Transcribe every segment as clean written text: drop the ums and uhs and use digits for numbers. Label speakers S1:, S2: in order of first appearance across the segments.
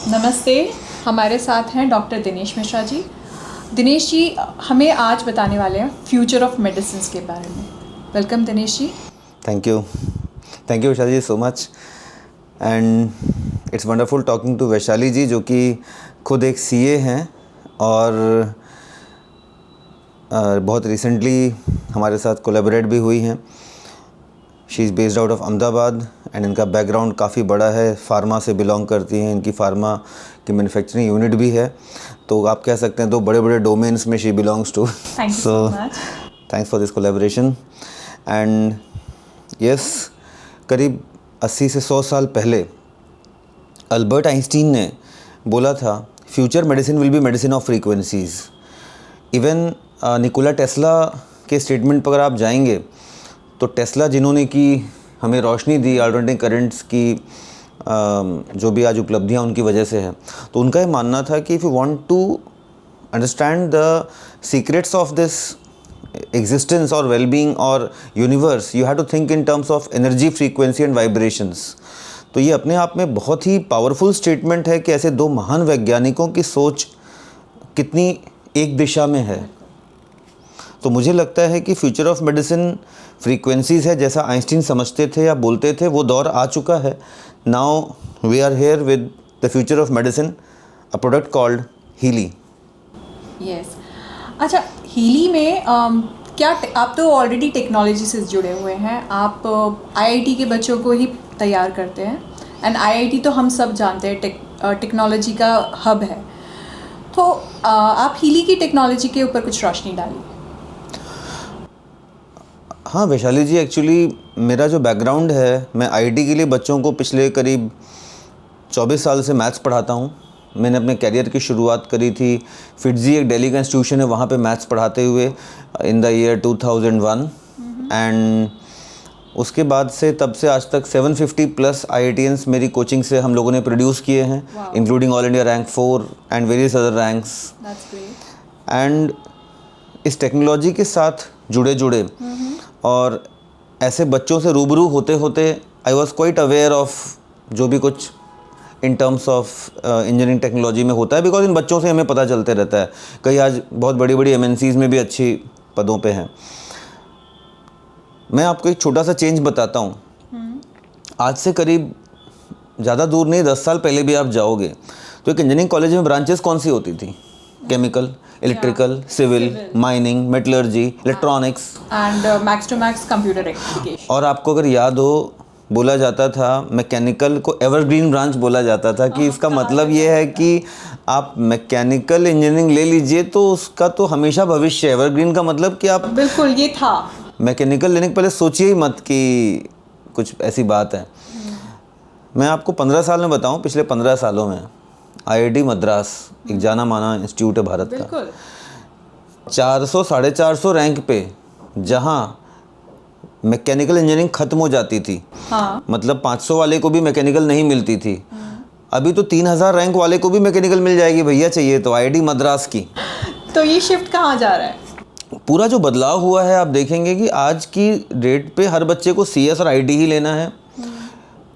S1: नमस्ते, हमारे साथ हैं डॉक्टर दिनेश मिश्रा जी। दिनेश जी हमें आज बताने वाले हैं फ्यूचर ऑफ मेडिसिन के बारे में। Welcome Dinesh ji.
S2: Thank you Vaishali ji so much and it's wonderful talking to Vaishali ji, जो कि खुद एक सीए हैं और बहुत रिसेंटली हमारे साथ कोलैबोरेट भी हुई हैं। She is based out of Ahmedabad and इनका बैकग्राउंड काफ़ी बड़ा है, फार्मा से बिलोंग करती हैं, इनकी फार्मा की मैन्युफैक्चरिंग यूनिट भी है, तो आप कह सकते हैं दो बड़े बड़े डोमेन्स में she belongs to.
S1: So
S2: thanks for this collaboration and yes, करीब 80 से 100 साल पहले अल्बर्ट आइंस्टीन ने बोला था future medicine will be medicine of frequencies. Even Nikola Tesla के स्टेटमेंट पर अगर आप जाएंगे तो टेस्ला जिन्होंने की हमें रोशनी दी अल्टरनेटिंग करंट्स की, जो भी आज उपलब्धियां उनकी वजह से है, तो उनका ये मानना था कि if you want to understand the secrets of this existence और वेलबींग और universe, you have to think in terms of energy, frequency and vibrations. तो ये अपने आप में बहुत ही पावरफुल स्टेटमेंट है कि ऐसे दो महान वैज्ञानिकों की सोच कितनी एक दिशा में है। तो मुझे लगता है कि फ्यूचर ऑफ मेडिसिन फ्रीक्वेंसीज़ है, जैसा आइंस्टीन समझते थे या बोलते थे, वो दौर आ चुका है। Now we are here with the future of medicine, a product called Healy.
S1: Yes, अच्छा हीली में क्या आप तो ऑलरेडी टेक्नोलॉजी से जुड़े हुए हैं, आप आईआईटी के बच्चों को ही तैयार करते हैं एंड आईआईटी तो हम सब जानते हैं टेक्नोलॉजी का हब है, तो आप हीली की टेक्नोलॉजी के ऊपर कुछ रोशनी डालिए।
S2: हाँ वैशाली जी, एक्चुअली मेरा जो बैकग्राउंड है, मैं आईटी के लिए बच्चों को पिछले करीब 24 साल से मैथ्स पढ़ाता हूँ। मैंने अपने कैरियर की शुरुआत करी थी फिटजी, एक दिल्ली का इंस्टीट्यूशन है, वहाँ पे मैथ्स पढ़ाते हुए इन द ईयर 2001 एंड उसके बाद से तब से आज तक 750 प्लस IITians मेरी कोचिंग से हम लोगों ने प्रोड्यूस किए हैं, including all India rank 4 and various other ranks. And इस टेक्नोलॉजी के साथ जुड़े और ऐसे बच्चों से रूबरू होते होते I was quite aware of जो भी कुछ इन टर्म्स ऑफ इंजीनियरिंग टेक्नोलॉजी में होता है, बिकॉज इन बच्चों से हमें पता चलते रहता है। कई आज बहुत बड़ी बड़ी MNCs में भी अच्छी पदों पे हैं। मैं आपको एक छोटा सा चेंज बताता हूँ। आज से करीब ज़्यादा दूर नहीं, 10 साल पहले भी आप जाओगे तो एक इंजीनियरिंग कॉलेज में ब्रांचेस कौन सी होती थी? Chemical, electrical, civil, mining, metallurgy, electronics
S1: and max to max computer application.
S2: और आपको अगर याद हो, बोला जाता था मैकेनिकल को एवरग्रीन ब्रांच बोला जाता था कि इसका मतलब ये है कि आप मैकेनिकल इंजीनियरिंग ले लीजिए तो उसका तो हमेशा भविष्य है। एवरग्रीन का मतलब कि आप
S1: बिल्कुल, ये था।
S2: मैकेनिकल लेने के पहले सोचिए ही मत कि कुछ ऐसी बात है। मैं आपको 15 साल में बताऊं, पिछले 15 सालों में IIT मद्रास, एक जाना माना इंस्टीट्यूट है भारत का, 400 450 रैंक पे जहां मैकेनिकल इंजीनियरिंग ख़त्म हो जाती थी,
S1: हाँ।
S2: मतलब 500 वाले को भी मैकेनिकल नहीं मिलती थी, अभी तो 3000 रैंक वाले को भी मैकेनिकल मिल जाएगी भैया, चाहिए तो IIT मद्रास की।
S1: तो ये शिफ्ट कहाँ जा रहा है?
S2: पूरा जो बदलाव हुआ है, आप देखेंगे कि आज की डेट पे हर बच्चे को CS और IT ही लेना है।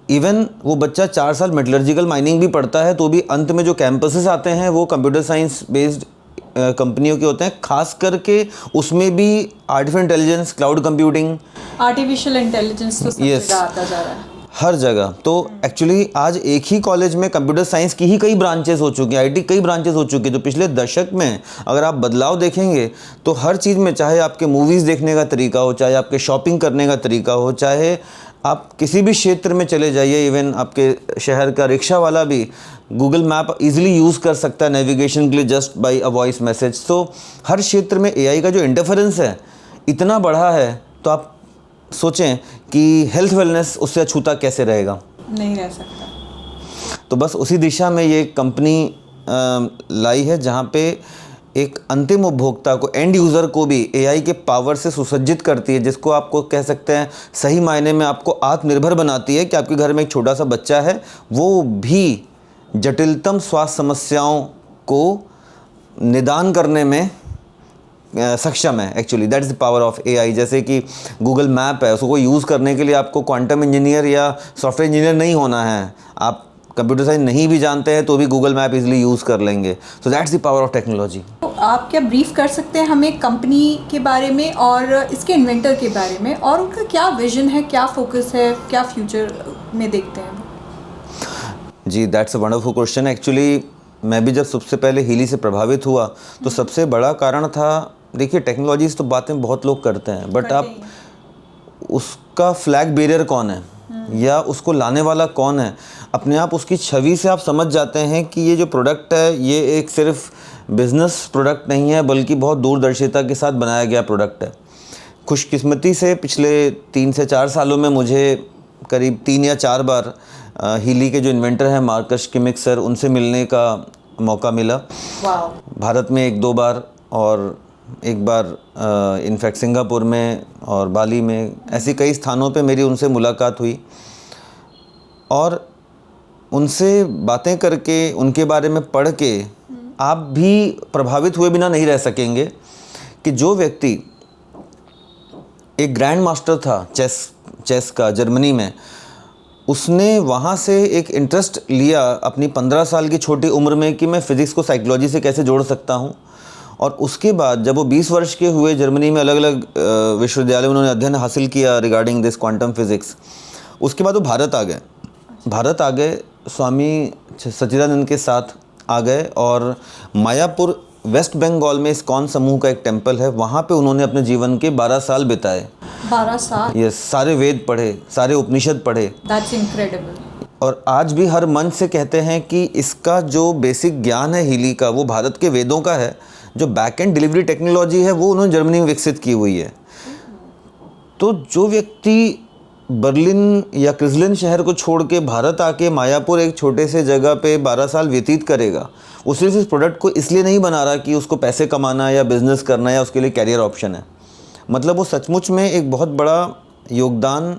S2: इवन वो बच्चा 4 साल मेटलर्जिकल माइनिंग भी पढ़ता है तो भी अंत में जो कैंपसेस आते हैं वो कंप्यूटर साइंस बेस्ड कंपनियों के होते हैं, खास करके उसमें भी artificial intelligence, cloud computing,
S1: artificial intelligence तो सब जगह आता जा रहा है,
S2: हर जगह। तो एक्चुअली आज एक ही कॉलेज में कंप्यूटर साइंस की ही कई ब्रांचेस हो चुकी हैं, IT कई ब्रांचेस हो चुकी हैं। तो पिछले दशक में अगर आप बदलाव देखेंगे तो हर चीज़ में, चाहे आपके मूवीज़ देखने का तरीका हो, चाहे आपके शॉपिंग करने का तरीका हो, चाहे आप किसी भी क्षेत्र में चले जाइए, इवन आपके शहर का रिक्शा वाला भी गूगल मैप इजीली यूज़ कर सकता है नेविगेशन के लिए just by a voice message. तो हर क्षेत्र में AI का जो इंटरफेरेंस है इतना बढ़ा है, तो आप सोचें कि हेल्थ वेलनेस उससे अछूता कैसे रहेगा?
S1: नहीं रह सकता।
S2: तो बस उसी दिशा में ये कंपनी लाई है, जहाँ पे एक अंतिम उपभोक्ता को, एंड यूज़र को भी AI के पावर से सुसज्जित करती है, जिसको आपको कह सकते हैं सही मायने में आपको आत्मनिर्भर बनाती है कि आपके घर में एक छोटा सा बच्चा है, वो भी जटिलतम स्वास्थ्य समस्याओं को निदान करने में सक्षम है। Actually that is the power of AI। जैसे कि गूगल मैप है, उसको यूज़ करने के लिए आपको क्वांटम इंजीनियर या सॉफ्टवेयर इंजीनियर नहीं होना है, आप कंप्यूटर साइंस नहीं भी जानते हैं तो भी गूगल मैप इजीली यूज़ कर लेंगे. So that's the power of technology.
S1: तो आप क्या ब्रीफ कर सकते हैं हमें कंपनी के बारे में और इसके इन्वेंटर के बारे में, और उनका क्या विजन है, क्या फोकस है, क्या फ्यूचर में देखते हैं?
S2: जी, that's a wonderful question. Actually मैं भी जब सबसे पहले हीली से प्रभावित हुआ तो सबसे बड़ा कारण था, देखिए टेक्नोलॉजीज़ तो बातें बहुत लोग करते हैं, बट आप उसका फ्लैग बेरियर कौन है या उसको लाने वाला कौन है, अपने आप उसकी छवि से आप समझ जाते हैं कि ये जो प्रोडक्ट है ये एक सिर्फ बिज़नेस प्रोडक्ट नहीं है बल्कि बहुत दूरदर्शिता के साथ बनाया गया प्रोडक्ट है. खुशकिस्मती से पिछले 3 से 4 सालों में मुझे करीब 3 या 4 बार हीली के जो इन्वेंटर हैं मार्कस किमिक सर, उनसे मिलने का मौका मिला. भारत में 1-2 बार और एक बार इनफैक्ट सिंगापुर में और बाली में, ऐसी कई स्थानों पे मेरी उनसे मुलाकात हुई. और उनसे बातें करके, उनके बारे में पढ़ के आप भी प्रभावित हुए बिना नहीं रह सकेंगे कि जो व्यक्ति एक ग्रैंड मास्टर था चेस का जर्मनी में, उसने वहाँ से एक इंटरेस्ट लिया अपनी 15 साल की छोटी उम्र में कि मैं फ़िज़िक्स को साइकोलॉजी से कैसे जोड़ सकता हूँ. और उसके बाद जब वो 20 वर्ष के हुए, जर्मनी में अलग अलग विश्वविद्यालय उन्होंने अध्ययन हासिल किया रिगार्डिंग दिस क्वांटम फिज़िक्स. उसके बाद वो भारत आ गए, स्वामी सच्चिदानंद के साथ आ गए और मायापुर वेस्ट बंगाल में इस्कॉन समूह का एक टेम्पल है, वहाँ पे उन्होंने अपने जीवन के 12 साल बिताए.
S1: 12 साल?
S2: यस, सारे वेद पढ़े, सारे उपनिषद पढ़े.
S1: That's incredible.
S2: और आज भी हर मंच से कहते हैं कि इसका जो बेसिक ज्ञान है हीली का, वो भारत के वेदों का है. जो बैक एंड डिलीवरी टेक्नोलॉजी है वो उन्होंने जर्मनी में विकसित की हुई है. तो जो व्यक्ति बर्लिन या क्रिजलिन शहर को छोड़ के भारत आके मायापुर एक छोटे से जगह पे 12 साल व्यतीत करेगा, वो सिर्फ इस प्रोडक्ट को इसलिए नहीं बना रहा कि उसको पैसे कमाना या बिजनेस करना या उसके लिए कैरियर ऑप्शन है. मतलब वो सचमुच में एक बहुत बड़ा योगदान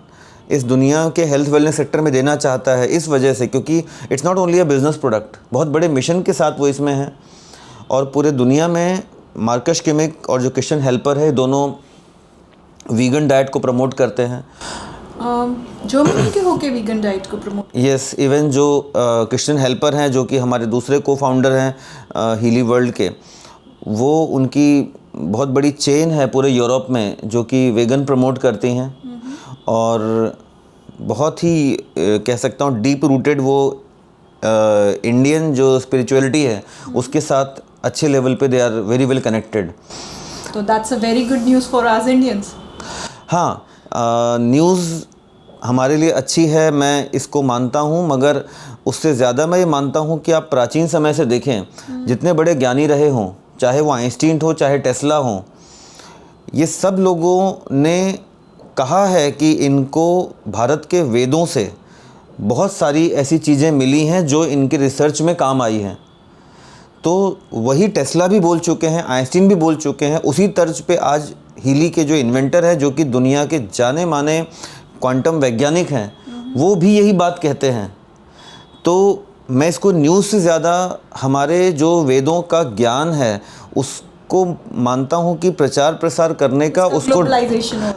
S2: इस दुनिया के हेल्थ वेलनेस सेक्टर में देना चाहता है, इस वजह से, क्योंकि it's not only a business product, बहुत बड़े मिशन के साथ वो इसमें है. और पूरे दुनिया में मार्कस किमिक और जो क्रिश्चियन हेल्पर है, दोनों वीगन डाइट को प्रमोट करते हैं.
S1: जर्मनी के होके वीगन डाइट को प्रमोट?
S2: यस, इवन जो क्रिश्चियन हेल्पर हैं, जो कि हमारे दूसरे को फाउंडर हैं हीली वर्ल्ड के, वो उनकी बहुत बड़ी चेन है पूरे यूरोप में जो कि वेगन प्रमोट करती हैं. और बहुत ही कह सकता हूँ डीप रूटेड वो इंडियन जो स्पिरिचुअलिटी है उसके साथ अच्छे लेवल पे they are very well connected.
S1: तो that's a very good news for us Indians.
S2: हाँ, न्यूज़ हमारे लिए अच्छी है, मैं इसको मानता हूँ, मगर उससे ज़्यादा मैं ये मानता हूँ कि आप प्राचीन समय से देखें, जितने बड़े ज्ञानी रहे हों, चाहे वो आइंस्टीन हो, चाहे टेस्ला हों, ये सब लोगों ने कहा है कि इनको भारत के वेदों से बहुत सारी ऐसी चीज़ें मिली हैं जो इनके रिसर्च में काम आई हैं. तो वही टेस्ला भी बोल चुके हैं, आइंस्टीन भी बोल चुके हैं. उसी तर्ज पे आज हीली के जो इन्वेंटर हैं, जो कि दुनिया के जाने माने क्वांटम वैज्ञानिक हैं, वो भी यही बात कहते हैं. तो मैं इसको न्यूज़ से ज़्यादा हमारे जो वेदों का ज्ञान है उसको मानता हूँ कि प्रचार प्रसार करने का, उसको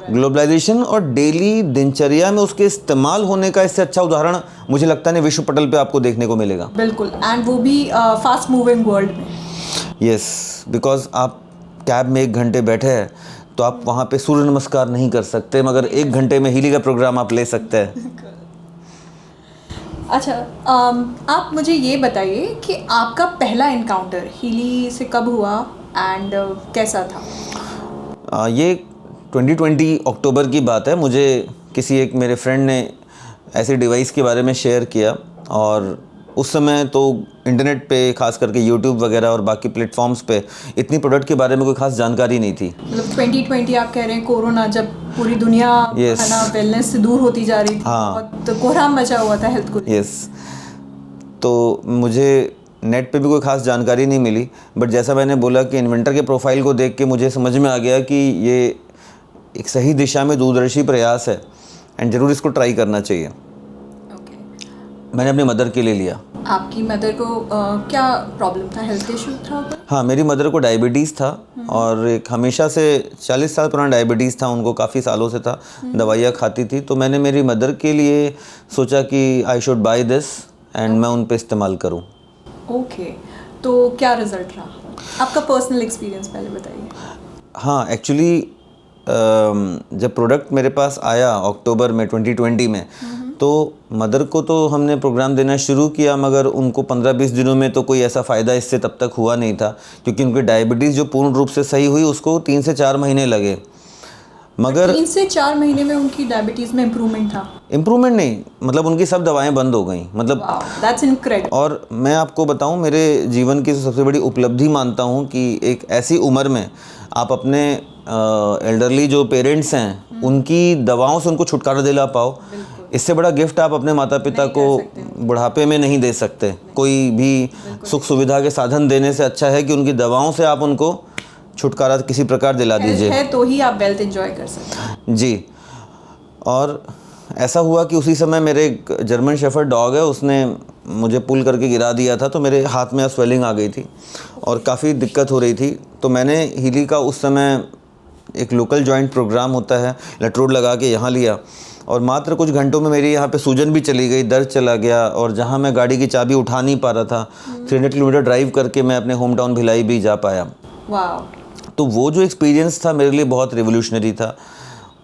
S2: ग्लोबलाइजेशन और डेली दिनचर्या में उसके इस्तेमाल होने का इससे अच्छा उदाहरण मुझे लगता है विश्व पटल पे आपको देखने को मिलेगा.
S1: बिल्कुल, एंड वो भी फास्ट मूविंग वर्ल्ड में.
S2: यस, बिकॉज आप कैब में 1 घंटे बैठे हैं तो आप वहाँ पे सूर्य नमस्कार नहीं कर सकते, मगर 1 घंटे में हीली का प्रोग्राम आप ले सकते हैं.
S1: अच्छा, आप मुझे ये बताइए कि आपका पहला इनकाउंटर हीली से कब हुआ एंड कैसा था?
S2: ये 2020 अक्टूबर की बात है. मुझे किसी एक मेरे फ्रेंड ने ऐसे डिवाइस के बारे में शेयर किया, और उस समय तो इंटरनेट पे खास करके यूट्यूब वगैरह और बाकी प्लेटफॉर्म्स पे इतनी प्रोडक्ट के बारे में कोई खास जानकारी नहीं थी.
S1: मतलब 2020 आप कह रहे हैं, कोरोना जब पूरी दुनिया है ना वेलनेस से दूर होती जा रही थी.
S2: हाँ,
S1: तो कोहराम मचा हुआ था हेल्थ को.
S2: यस, तो मुझे नेट पे भी कोई खास जानकारी नहीं मिली, बट जैसा मैंने बोला कि इन्वेंटर के प्रोफाइल को देख के मुझे समझ में आ गया कि ये एक सही दिशा में दूरदर्शी प्रयास है एंड ज़रूर इसको ट्राई करना चाहिए. मैंने अपनी मदर के लिए लिया.
S1: आपकी मदर को क्या प्रॉब्लम था, हेल्थ इशू था?
S2: हाँ, मेरी मदर को डायबिटीज़ था और एक हमेशा से 40 साल पुराना डायबिटीज़ था, उनको काफ़ी सालों से था, दवाइयाँ खाती थी. तो मैंने मेरी मदर के लिए सोचा कि I should by this and मैं उन पे इस्तेमाल करूँ।
S1: ओके, तो क्या रिजल्ट रहा आपका पर्सनल एक्सपीरियंस, पहले बताइए।
S2: हाँ, एक्चुअली जब प्रोडक्ट मेरे पास आया अक्टूबर में 2020 में, तो मदर को तो हमने प्रोग्राम देना शुरू किया, मगर उनको 15-20 दिनों में तो कोई ऐसा फ़ायदा इससे तब तक हुआ नहीं था, क्योंकि उनकी डायबिटीज़ जो पूर्ण रूप से सही हुई उसको 3 से 4 महीने लगे। मगर
S1: 3 से 4 महीने में उनकी डायबिटीज़ में इम्प्रूवमेंट था?
S2: इम्प्रूवमेंट नहीं, मतलब उनकी सब दवाएं बंद हो गई, मतलब
S1: दैट्स इनक्रेडिबल।
S2: और मैं आपको बताऊं, मेरे जीवन की सबसे बड़ी उपलब्धि मानता हूं कि एक ऐसी उम्र में आप अपने एल्डरली जो पेरेंट्स हैं उनकी दवाओं से उनको छुटकारा दिला पाओ। इससे बड़ा गिफ्ट आप अपने माता पिता को बुढ़ापे में नहीं दे सकते। कोई भी सुख सुविधा के साधन देने से अच्छा है कि उनकी दवाओं से आप उनको छुटकारा किसी प्रकार दिला दीजिए,
S1: है तो ही आप वेल्थ एंजॉय कर सकते हैं।
S2: जी। और ऐसा हुआ कि उसी समय मेरे एक जर्मन शेफर्ड डॉग है, उसने मुझे पुल करके गिरा दिया था, तो मेरे हाथ में स्वेलिंग आ गई थी और काफ़ी दिक्कत हो रही थी। तो मैंने हीली का उस समय एक लोकल जॉइंट प्रोग्राम होता है, इलेक्ट्रोड लगा के यहाँ लिया और मात्र कुछ घंटों में मेरी यहाँ पे सूजन भी चली गई, दर्द चला गया, और जहाँ मैं गाड़ी की चाबी उठा नहीं पा रहा था 300 किलोमीटर ड्राइव करके मैं अपने होम टाउन भिलाई भी जा पाया।
S1: वाह।
S2: तो वो जो एक्सपीरियंस था मेरे लिए बहुत रिवोल्यूशनरी था।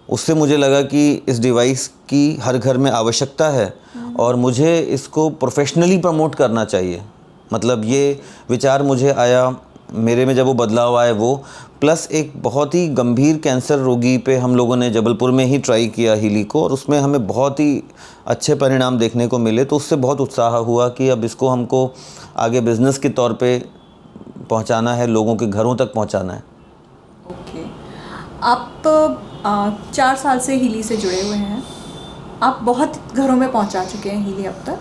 S2: उससे मुझे लगा कि इस डिवाइस की हर घर में आवश्यकता है और मुझे इसको प्रोफेशनली प्रमोट करना चाहिए। मतलब ये विचार मुझे आया, मेरे में जब वो बदलाव आए वो, प्लस एक बहुत ही गंभीर कैंसर रोगी पे हम लोगों ने जबलपुर में ही ट्राई किया हीली को, और उसमें हमें बहुत ही अच्छे परिणाम देखने को मिले। तो उससे बहुत उत्साह हुआ कि अब इसको हमको आगे बिज़नेस के तौर पे पहुंचाना है, लोगों के घरों तक पहुंचाना है।
S1: ओके, आप 4 साल से हीली से जुड़े हुए हैं, आप बहुत घरों में पहुंचा चुके हैं हीली अब तक,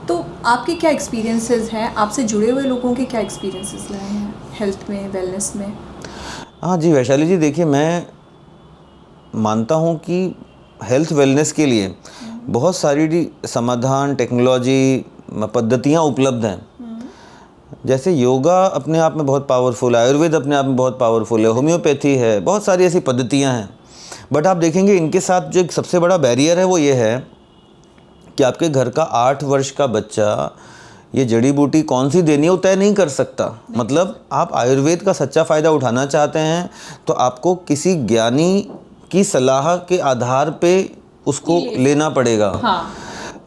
S1: तो आपके क्या एक्सपीरियंसेस हैं, आपसे जुड़े हुए लोगों के क्या एक्सपीरियंसेस रहे हैं हेल्थ में, वेलनेस में?
S2: हाँ जी वैशाली जी, देखिए मैं मानता हूँ कि हेल्थ वेलनेस के लिए बहुत सारी समाधान, टेक्नोलॉजी, पद्धतियाँ उपलब्ध हैं। जैसे योगा अपने आप में बहुत पावरफुल है, आयुर्वेद अपने आप में बहुत पावरफुल है, होम्योपैथी है, बहुत सारी ऐसी पद्धतियाँ हैं। बट आप देखेंगे इनके साथ जो एक सबसे बड़ा बैरियर है वो ये है कि आपके घर का 8 वर्ष का बच्चा ये जड़ी बूटी कौन सी देनी है वो तय नहीं कर सकता। मतलब आप आयुर्वेद का सच्चा फ़ायदा उठाना चाहते हैं तो आपको किसी ज्ञानी की सलाह के आधार पे उसको लेना पड़ेगा।
S1: हाँ।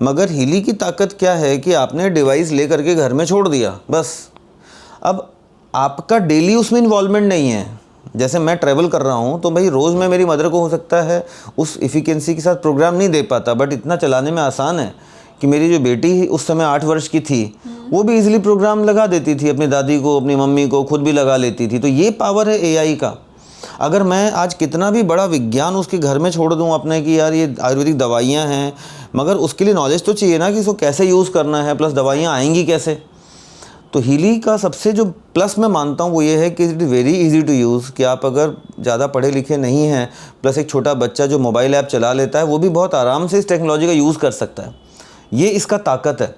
S2: मगर हीली की ताकत क्या है कि आपने डिवाइस ले करके घर में छोड़ दिया बस। अब आपका डेली उसमें इन्वॉल्वमेंट नहीं है। जैसे मैं ट्रैवल कर रहा हूँ तो भाई रोज़ में मेरी मदर को हो सकता है उस इफ़िकेंसी के साथ प्रोग्राम नहीं दे पाता, बट इतना चलाने में आसान है कि मेरी जो बेटी उस समय 8 वर्ष की थी वो भी इजीली प्रोग्राम लगा देती थी, अपनी दादी को, अपनी मम्मी को, खुद भी लगा लेती थी। तो ये पावर है एआई का। अगर मैं आज कितना भी बड़ा विज्ञान उसके घर में छोड़ दूँ अपने कि यार ये आयुर्वेदिक दवाइयाँ हैं, मगर उसके लिए नॉलेज तो चाहिए ना कि इसको कैसे यूज़ करना है, प्लस दवाइयाँ आएंगी कैसे। तो हीली का सबसे जो प्लस मैं मानता हूँ वो ये है कि it is very easy to use. कि आप अगर ज़्यादा पढ़े लिखे नहीं हैं, प्लस एक छोटा बच्चा जो मोबाइल ऐप चला लेता है वो भी बहुत आराम से इस टेक्नोलॉजी का यूज़ कर सकता है। ये इसका ताकत है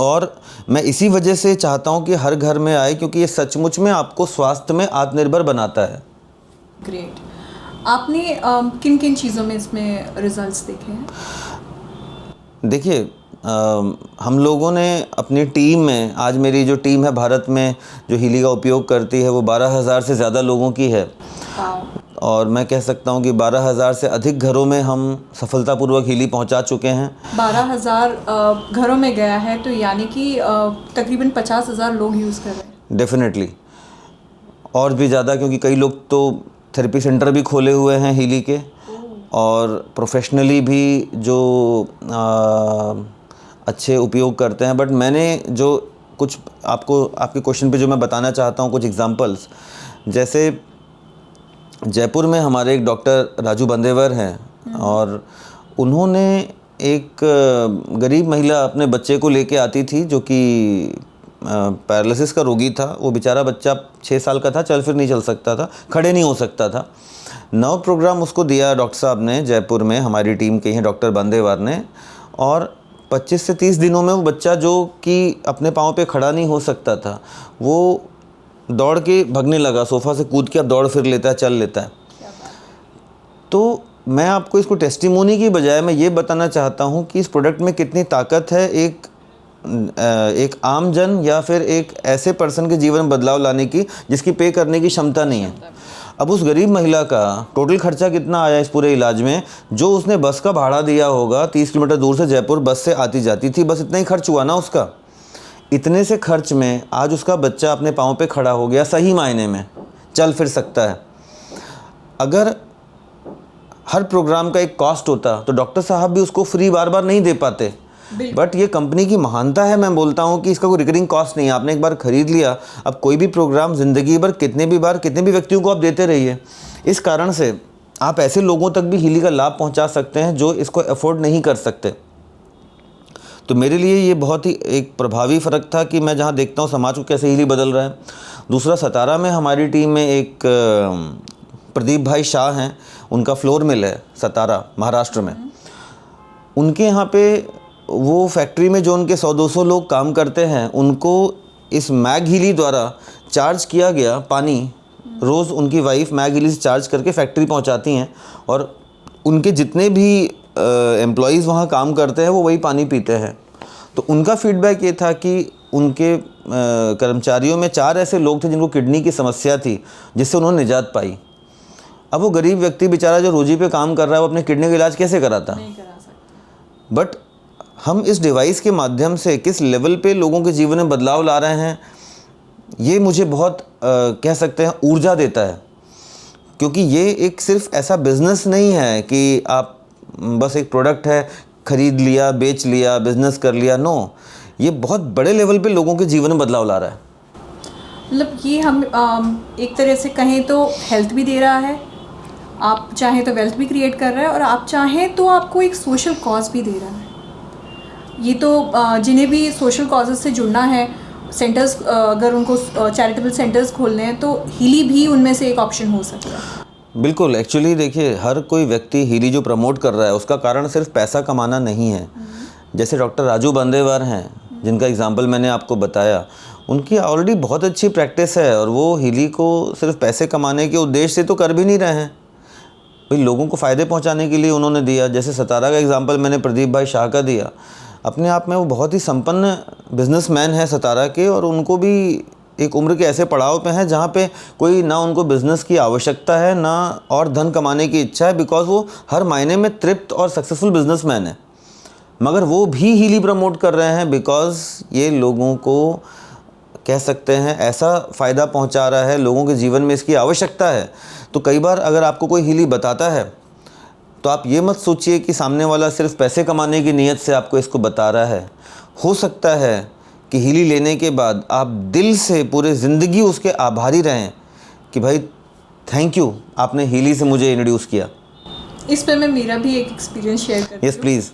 S2: और मैं इसी वजह से चाहता हूँ कि हर घर में आए, क्योंकि ये सचमुच में आपको स्वास्थ्य में आत्मनिर्भर बनाता है।
S1: ग्रेट। आपने किन किन चीज़ों में इसमें रिजल्ट्स देखे हैं?
S2: देखिए हम लोगों ने अपनी टीम में, आज मेरी जो टीम है भारत में जो हीली का उपयोग करती है वो 12,000 से ज़्यादा लोगों की है। और मैं कह सकता हूँ कि 12,000 से अधिक घरों में हम सफलतापूर्वक हीली पहुँचा चुके हैं।
S1: 12,000 घरों में गया है तो यानी कि तकरीबन 50,000 लोग यूज़ कर रहे हैं।
S2: डेफिनेटली और भी ज़्यादा, क्योंकि कई लोग तो थेरेपी सेंटर भी खोले हुए हैं हीली के, और प्रोफेशनली भी जो अच्छे उपयोग करते हैं। बट मैंने जो कुछ आपको आपके क्वेश्चन पे जो मैं बताना चाहता हूँ कुछ एग्जांपल्स, जैसे जयपुर में हमारे एक डॉक्टर राजू बंदेवर हैं और उन्होंने एक गरीब महिला अपने बच्चे को लेके आती थी जो कि पैरालिसिस का रोगी था। वो बेचारा बच्चा 6 साल का था, चल फिर नहीं चल सकता था, खड़े नहीं हो सकता था। नव प्रोग्राम उसको दिया डॉक्टर साहब ने जयपुर में, हमारी टीम के हैं डॉक्टर बंदेवर ने, और 25 से 30 दिनों में वो बच्चा जो कि अपने पाँव पे खड़ा नहीं हो सकता था वो दौड़ के भगने लगा, सोफ़ा से कूद के अब दौड़ फिर लेता है, चल लेता है। तो मैं आपको इसको टेस्टिमोनी की बजाय मैं ये बताना चाहता हूँ कि इस प्रोडक्ट में कितनी ताकत है एक एक आम जन या फिर एक ऐसे पर्सन के जीवन में बदलाव लाने की जिसकी पे करने की क्षमता नहीं है। अब उस गरीब महिला का टोटल खर्चा कितना आया इस पूरे इलाज में, जो उसने बस का भाड़ा दिया होगा, 30 किलोमीटर दूर से जयपुर बस से आती जाती थी, बस इतना ही खर्च हुआ ना उसका। इतने से खर्च में आज उसका बच्चा अपने पाँव पे खड़ा हो गया, सही मायने में चल फिर सकता है। अगर हर प्रोग्राम का एक कॉस्ट होता तो डॉक्टर साहब भी उसको फ्री बार बार नहीं दे पाते। बट ये कंपनी की महानता है, मैं बोलता हूँ कि इसका कोई रिकरिंग कॉस्ट नहीं है। आपने एक बार ख़रीद लिया, अब कोई भी प्रोग्राम ज़िंदगी भर कितने भी व्यक्तियों को आप देते रहिए। इस कारण से आप ऐसे लोगों तक भी हीली का लाभ पहुँचा सकते हैं जो इसको अफोर्ड नहीं कर सकते। तो मेरे लिए ये बहुत ही एक प्रभावी फ़र्क था कि मैं जहाँ देखता हूँ समाज को कैसे हीली बदल रहा है। दूसरा, सतारा में हमारी टीम में एक प्रदीप भाई शाह हैं, उनका फ्लोर मिल है सतारा महाराष्ट्र में। उनके यहाँ पे वो फैक्ट्री में जो उनके 100-200 लोग काम करते हैं, उनको इस मैग हीली द्वारा चार्ज किया गया पानी, रोज़ उनकी वाइफ मैग हीली से चार्ज करके फैक्ट्री पहुंचाती हैं और उनके जितने भी एम्प्लॉयज़ वहाँ काम करते हैं वो वही पानी पीते हैं। तो उनका फीडबैक ये था कि उनके कर्मचारियों में 4 ऐसे लोग थे जिनको किडनी की समस्या थी, जिससे उन्होंने निजात पाई। अब वो गरीब व्यक्ति बेचारा जो रोजी पे काम कर रहा है, वो अपने किडनी का इलाज कैसे कराता?
S1: नहीं करा सकता।
S2: बट हम इस डिवाइस के माध्यम से किस लेवल पे लोगों के जीवन में बदलाव ला रहे हैं, ये मुझे बहुत कह सकते हैं ऊर्जा देता है। क्योंकि ये एक सिर्फ ऐसा बिज़नेस नहीं है कि आप बस एक प्रोडक्ट है, ख़रीद लिया, बेच लिया, बिज़नेस कर लिया। नो, ये बहुत बड़े लेवल पे लोगों के जीवन में बदलाव ला रहा है।
S1: मतलब ये हम एक तरह से कहें तो हेल्थ भी दे रहा है, आप चाहें तो वेल्थ भी क्रिएट कर रहा है, और आप चाहें तो आपको एक सोशल कॉज भी दे रहा है। ये तो जिन्हें भी सोशल कॉजेज़ से जुड़ना है, सेंटर्स अगर उनको चैरिटेबल सेंटर्स खोलने हैं तो हीली भी उनमें से एक ऑप्शन हो सकता है।
S2: बिल्कुल, एक्चुअली देखिए, हर कोई व्यक्ति हीली जो प्रमोट कर रहा है उसका कारण सिर्फ पैसा कमाना नहीं है। जैसे डॉक्टर राजू बांदेवार हैं, जिनका एग्जांपल मैंने आपको बताया, उनकी ऑलरेडी बहुत अच्छी प्रैक्टिस है और वो हीली को सिर्फ पैसे कमाने के उद्देश्य से तो कर भी नहीं रहे हैं, भाई लोगों को फ़ायदे पहुंचाने के लिए उन्होंने दिया। जैसे सतारा का एग्जांपल मैंने प्रदीप भाई शाह का दिया। अपने आप में वो बहुत ही संपन्न बिजनेसमैन है सतारा के, और उनको भी एक उम्र के ऐसे पड़ाव पे हैं जहाँ पे कोई ना उनको बिज़नेस की आवश्यकता है ना और धन कमाने की इच्छा है, बिकॉज वो हर मायने में तृप्त और सक्सेसफुल बिजनेसमैन है। मगर वो भी हीली प्रमोट कर रहे हैं बिकॉज ये लोगों को कह सकते हैं ऐसा फ़ायदा पहुंचा रहा है, लोगों के जीवन में इसकी आवश्यकता है। तो कई बार अगर आपको कोई हीली बताता है तो आप ये मत सोचिए कि सामने वाला सिर्फ पैसे कमाने की नीयत से आपको इसको बता रहा है। हो सकता है कि हीली लेने के बाद आप दिल से पूरे ज़िंदगी उसके आभारी रहें कि भाई थैंक यू, आपने हीली से मुझे इंट्रोड्यूस किया।
S1: इस पे मैं मेरा भी एक एक्सपीरियंस शेयर करती हूँ।
S2: Yes please.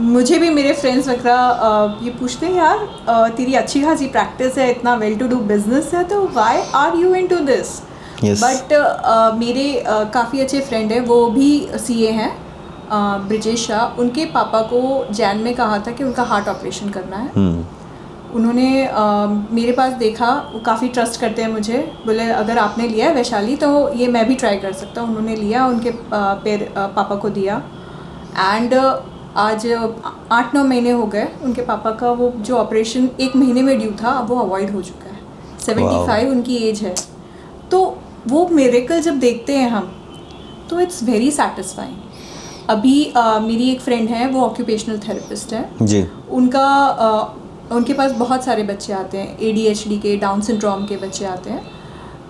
S1: मुझे भी मेरे फ्रेंड्स वगैरह ये पूछते हैं, यार तेरी अच्छी खासी प्रैक्टिस है, इतना वेल टू डू बिजनेस है, तो why are you into this? But मेरे काफ़ी अच्छे फ्रेंड हैं, वो भी सीए हैं, ब्रिजेश शाह। उनके पापा को जैन में कहा था कि उनका हार्ट ऑपरेशन करना है। उन्होंने मेरे पास देखा, वो काफ़ी ट्रस्ट करते हैं मुझे, बोले अगर आपने लिया है वैशाली तो ये मैं भी ट्राई कर सकता हूँ। उन्होंने लिया, उनके पापा को दिया, एंड आज 8-9 महीने हो गए उनके पापा का वो जो ऑपरेशन 1 महीने में ड्यू था, अब वो अवॉइड हो चुका है। 75 उनकी एज है। तो वो मिरेकल जब देखते हैं हम, तो इट्स वेरी सेटिस्फाइंग। अभी मेरी एक फ्रेंड है, वो ऑक्यूपेशनल थेरेपिस्ट है
S2: जी।
S1: उनके पास बहुत सारे बच्चे आते हैं, ADHD के, डाउन सिंड्रोम के बच्चे आते हैं।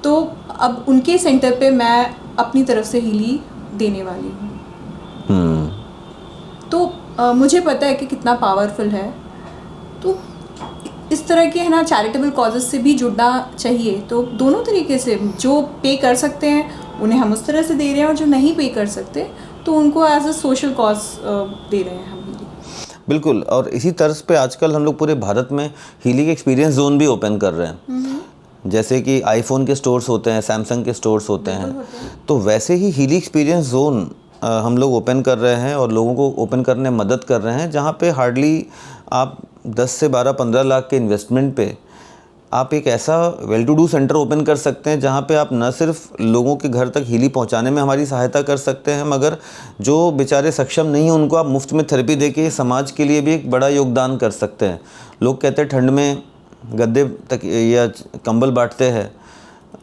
S1: तो अब उनके सेंटर पे मैं अपनी तरफ से हीली देने वाली हूँ। तो मुझे पता है कि कितना पावरफुल है। तो इस तरह के है ना चैरिटेबल कॉजेज़ से भी जुड़ना चाहिए। तो दोनों तरीके से, जो पे कर सकते हैं उन्हें हम उस तरह से दे रहे हैं, और जो नहीं पे कर सकते तो उनको एज अ सोशल कॉज दे रहे हैं हम हीली।
S2: बिल्कुल, और इसी तर्ज पे आजकल हम लोग पूरे भारत में हीली के एक्सपीरियंस जोन भी ओपन कर रहे हैं। जैसे कि आईफोन के स्टोर्स होते हैं, सैमसंग के स्टोर्स होते हैं, तो वैसे ही हीली एक्सपीरियंस जोन हम लोग ओपन कर रहे हैं और लोगों को ओपन करने में मदद कर रहे हैं, जहाँ पे हार्डली आप 10 से 12-15 लाख के इन्वेस्टमेंट पे आप एक ऐसा well to do centre open कर सकते हैं जहाँ पे आप न सिर्फ लोगों के घर तक हीली पहुँचाने में हमारी सहायता कर सकते हैं, मगर जो बेचारे सक्षम नहीं हैं उनको आप मुफ्त में थेरेपी देके समाज के लिए भी एक बड़ा योगदान कर सकते हैं। लोग कहते हैं ठंड में गद्दे तक या कंबल बांटते हैं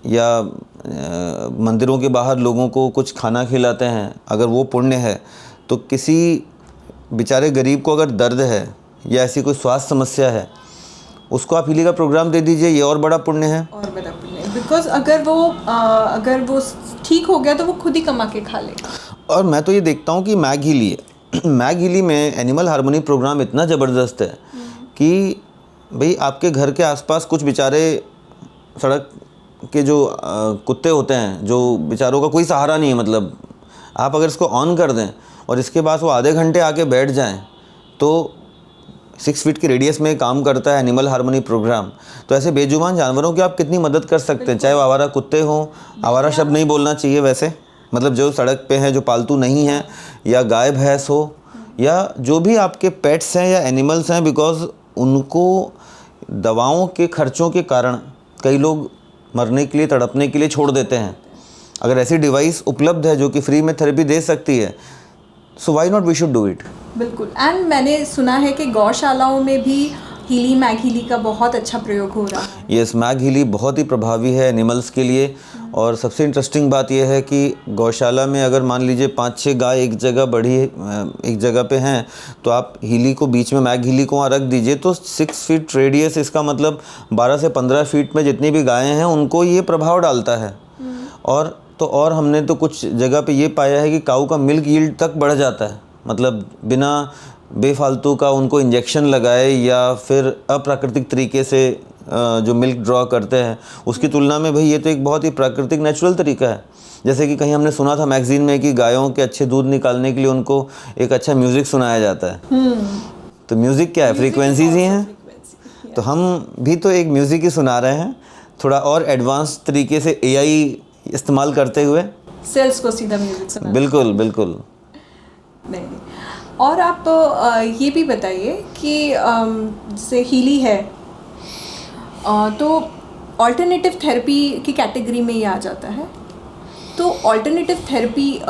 S2: या मंदिरों के बाहर लोगों को कुछ खाना खिलाते हैं, अगर वो पुण्य है तो किसी बेचारे गरीब को अगर दर्द है या ऐसी कोई स्वास्थ्य समस्या है उसको आप हीली का प्रोग्राम दे दीजिए, ये और बड़ा पुण्य है।
S1: और बड़ा पुण्य है, बिकॉज अगर वो ठीक हो गया तो वो खुद ही कमा के खा लेगा।
S2: और मैं तो ये देखता हूँ कि मैग हीली में एनिमल हार्मोनी प्रोग्राम इतना ज़बरदस्त है कि भाई आपके घर के आसपास कुछ बेचारे सड़क के जो कुत्ते होते हैं, जो बेचारों का कोई सहारा नहीं है, मतलब आप अगर इसको ऑन कर दें और इसके बाद वो आधे घंटे आके बैठ जाएं तो 6 फीट के रेडियस में काम करता है एनिमल हार्मोनी प्रोग्राम। तो ऐसे बेजुबान जानवरों की आप कितनी मदद कर सकते हैं, चाहे वो आवारा कुत्ते हों, आवारा शब्द नहीं बोलना चाहिए वैसे, मतलब जो सड़क पे हैं, जो पालतू नहीं हैं, या गाय भैंस हो, या जो भी आपके पेट्स हैं या एनिमल्स हैं, बिकॉज उनको दवाओं के खर्चों के कारण कई लोग मरने के लिए, तड़पने के लिए छोड़ देते हैं। अगर ऐसी डिवाइस उपलब्ध है जो कि फ्री में थेरेपी दे सकती है, so why not we should do it.
S1: बिल्कुल। एंड मैंने सुना है कि गौशालाओं में भी हीली, मैग हीली का बहुत अच्छा प्रयोग हो रहा है।
S2: यस, मैग हीली बहुत ही प्रभावी है एनिमल्स के लिए। और सबसे इंटरेस्टिंग बात यह है कि गौशाला में अगर मान लीजिए 5-6 गाय एक जगह पे हैं तो आप हीली को बीच में, मैग हीली को वहाँ रख दीजिए तो 6 फीट रेडियस, इसका मतलब 12 से 15 फीट में जितनी भी गायें हैं उनको ये प्रभाव डालता है। और हमने तो कुछ जगह पे ये पाया है कि काऊ का मिल्क यील्ड तक बढ़ जाता है, मतलब बिना बेफालतू का उनको इंजेक्शन लगाए या फिर अप्राकृतिक तरीके से जो मिल्क ड्रॉ करते हैं उसकी तुलना में भाई ये तो एक बहुत ही प्राकृतिक नेचुरल तरीका है। जैसे कि कहीं हमने सुना था मैगजीन में कि गायों के अच्छे दूध निकालने के लिए उनको एक अच्छा म्यूज़िक सुनाया जाता है। तो म्यूज़िक क्या है, फ्रीक्वेंसीज ही हैं। तो हम भी तो एक म्यूज़िक ही सुना रहे हैं, थोड़ा और एडवांस तरीके से AI इस्तेमाल करते हुए।
S1: सेल्स को सीधा म्यूजिक सुना।
S2: बिल्कुल बिल्कुल।
S1: नहीं। और आप ये भी बताइए कि जैसे हीली है तो ऑल्टरनेटिव थेरेपी की कैटेगरी में ये आ जाता है, तो ऑल्टरनेटिव थेरेपी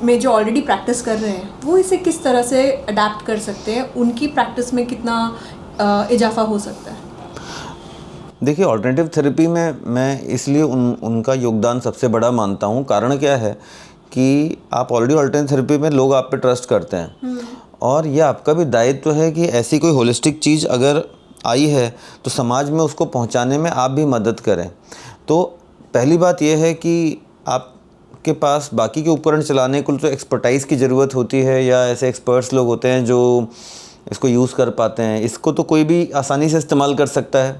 S1: में जो ऑलरेडी प्रैक्टिस कर रहे हैं वो इसे किस तरह से अडेप्ट कर सकते हैं, उनकी प्रैक्टिस में कितना इजाफा हो सकता है?
S2: देखिए, ऑल्टरनेटिव थेरेपी में मैं इसलिए उनका योगदान सबसे बड़ा मानता हूँ। कारण क्या है कि आप ऑलरेडी ऑल्टरनेटिव थेरेपी में लोग आप पे ट्रस्ट करते हैं और यह आपका भी दायित्व है कि ऐसी कोई होलिस्टिक चीज़ अगर आई है तो समाज में उसको पहुँचाने में आप भी मदद करें। तो पहली बात यह है कि आपके पास बाकी के उपकरण चलाने को तो एक्सपर्टाइज़ की ज़रूरत होती है या ऐसे एक्सपर्ट्स लोग होते हैं जो इसको यूज़ कर पाते हैं। इसको तो कोई भी आसानी से इस्तेमाल कर सकता है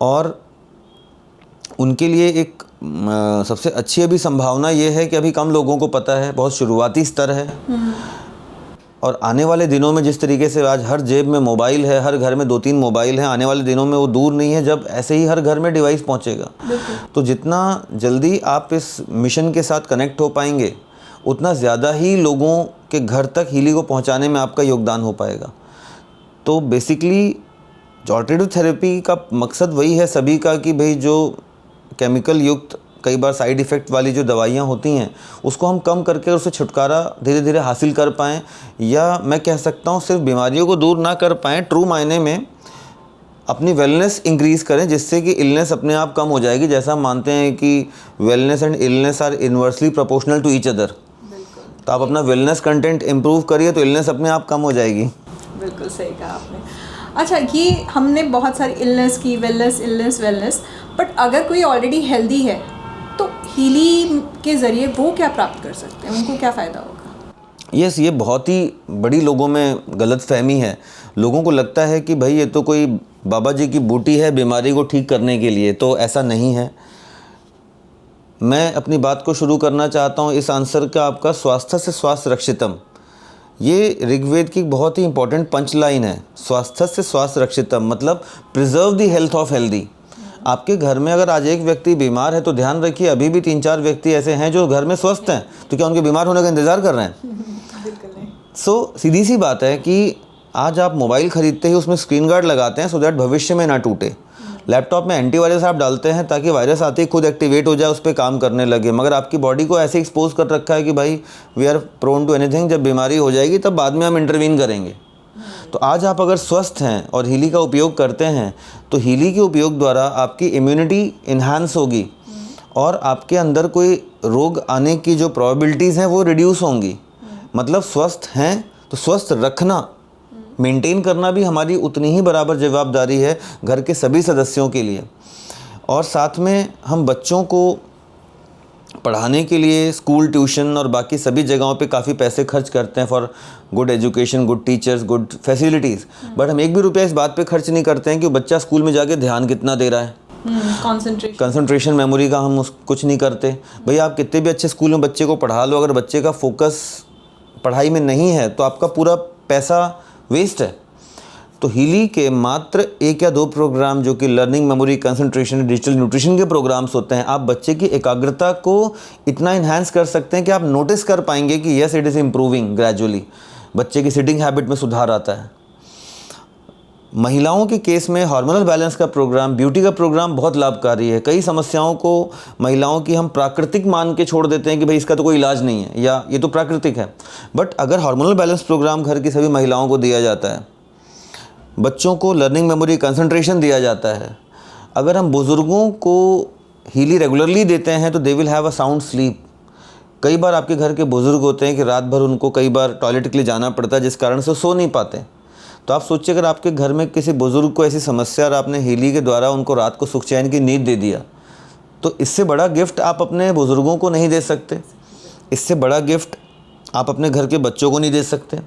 S2: और उनके लिए एक सबसे अच्छी अभी संभावना ये है कि अभी कम लोगों को पता है, बहुत शुरुआती स्तर है। और आने वाले दिनों में जिस तरीके से आज हर जेब में मोबाइल है, हर घर में 2-3 मोबाइल हैं, आने वाले दिनों में वो दूर नहीं है जब ऐसे ही हर घर में डिवाइस पहुंचेगा। तो जितना जल्दी आप इस मिशन के साथ कनेक्ट हो पाएंगे उतना ज़्यादा ही लोगों के घर तक हीली को पहुंचाने में आपका योगदान हो पाएगा। तो बेसिकली ऑल्टरनेटिव थेरेपी का मकसद वही है सभी का कि भाई जो केमिकल युक्त कई बार साइड इफ़ेक्ट वाली जो दवाइयाँ होती हैं उसको हम कम करके उससे छुटकारा धीरे धीरे हासिल कर पाएँ, या मैं कह सकता हूँ सिर्फ बीमारियों को दूर ना कर पाएँ, ट्रू मायने में अपनी वेलनेस इंक्रीज़ करें, जिससे कि इलनेस अपने आप कम हो जाएगी। जैसा हम मानते हैं कि wellness and illness are inversely proportional to each other. तो आप अपना वेलनेस कंटेंट इम्प्रूव करिए तो इलनेस अपने आप कम हो जाएगी।
S1: बिल्कुल सही कहा आपने। अच्छा, ये हमने बहुत सारी इलनेस की, वेलनेस, बट अगर कोई ऑलरेडी हेल्दी है तो हीली के ज़रिए वो क्या प्राप्त कर सकते हैं, उनको क्या फ़ायदा होगा?
S2: यस, ये बहुत ही बड़ी लोगों में गलतफहमी है। लोगों को लगता है कि भाई ये तो कोई बाबा जी की बूटी है बीमारी को ठीक करने के लिए, तो ऐसा नहीं है। मैं अपनी बात को शुरू करना चाहता हूँ इस आंसर का आपका स्वास्थ्य से स्वास्थ्य रक्षितम। ये ऋग्वेद की बहुत ही इंपॉर्टेंट पंच लाइन है। स्वास्थ्य से स्वास्थ्य रक्षितम मतलब preserve the health of healthy. आपके घर में अगर आज एक व्यक्ति बीमार है तो ध्यान रखिए अभी भी 3-4 व्यक्ति ऐसे हैं जो घर में स्वस्थ हैं, तो क्या उनके बीमार होने का इंतज़ार कर रहे हैं? सो सीधी सी बात है कि आज आप मोबाइल ख़रीदते ही उसमें स्क्रीन गार्ड लगाते हैं सो दैट भविष्य में ना टूटे। लैपटॉप में एंटीवायरस आप डालते हैं ताकि वायरस आते ही खुद एक्टिवेट हो जाए, उस पर काम करने लगे, मगर आपकी बॉडी को ऐसे एक्सपोज कर रखा है कि भाई we are prone to anything, जब बीमारी हो जाएगी तब बाद में हम इंटरवीन करेंगे। तो आज आप अगर स्वस्थ हैं और हीली का उपयोग करते हैं तो हीली के उपयोग द्वारा आपकी इम्यूनिटी इन्हांस होगी और आपके अंदर कोई रोग आने की जो प्रोबेबिलिटीज़ हैं वो रिड्यूस होंगी। मतलब स्वस्थ हैं तो स्वस्थ रखना, मेंटेन करना भी हमारी उतनी ही बराबर जवाबदारी है घर के सभी सदस्यों के लिए। और साथ में हम बच्चों को पढ़ाने के लिए स्कूल, ट्यूशन और बाकी सभी जगहों पे काफ़ी पैसे खर्च करते हैं for good education, good teachers, good facilities, but हम एक भी रुपया इस बात पे खर्च नहीं करते हैं कि बच्चा स्कूल में जाके ध्यान कितना दे रहा है, कंसंट्रेशन, मेमोरी का हम कुछ नहीं करते। भैया आप कितने भी अच्छे स्कूल में बच्चे को पढ़ा लो, अगर बच्चे का फोकस पढ़ाई में नहीं है तो आपका पूरा पैसा वेस्ट है। तो हीली के मात्र 1 या 2 प्रोग्राम जो कि learning, memory, concentration, digital nutrition के प्रोग्राम्स होते हैं, आप बच्चे की एकाग्रता को इतना इन्हांस कर सकते हैं कि आप नोटिस कर पाएंगे कि yes it is improving gradually, बच्चे की सिटिंग हैबिट में सुधार आता है। महिलाओं के केस में हार्मोनल बैलेंस का प्रोग्राम, ब्यूटी का प्रोग्राम बहुत लाभकारी है। कई समस्याओं को महिलाओं की हम प्राकृतिक मान के छोड़ देते हैं कि भाई इसका तो कोई इलाज नहीं है या ये तो प्राकृतिक है, बट अगर हार्मोनल बैलेंस प्रोग्राम घर की सभी महिलाओं को दिया जाता है, बच्चों को लर्निंग, मेमोरी, कंसंट्रेशन दिया जाता है, अगर हम बुज़ुर्गों को हीली रेगुलरली देते हैं तो they will have a sound sleep. कई बार आपके घर के बुज़ुर्ग होते हैं कि रात भर उनको कई बार टॉयलेट के लिए जाना पड़ता है जिस कारण से सो नहीं पाते। तो आप सोचिए अगर आपके घर में किसी बुज़ुर्ग को ऐसी समस्या और आपने हीली के द्वारा उनको रात को सुख चैन की नींद दे दिया, तो इससे बड़ा गिफ्ट आप अपने बुज़ुर्गों को नहीं दे सकते, इससे बड़ा गिफ्ट आप अपने घर के बच्चों को नहीं दे सकते।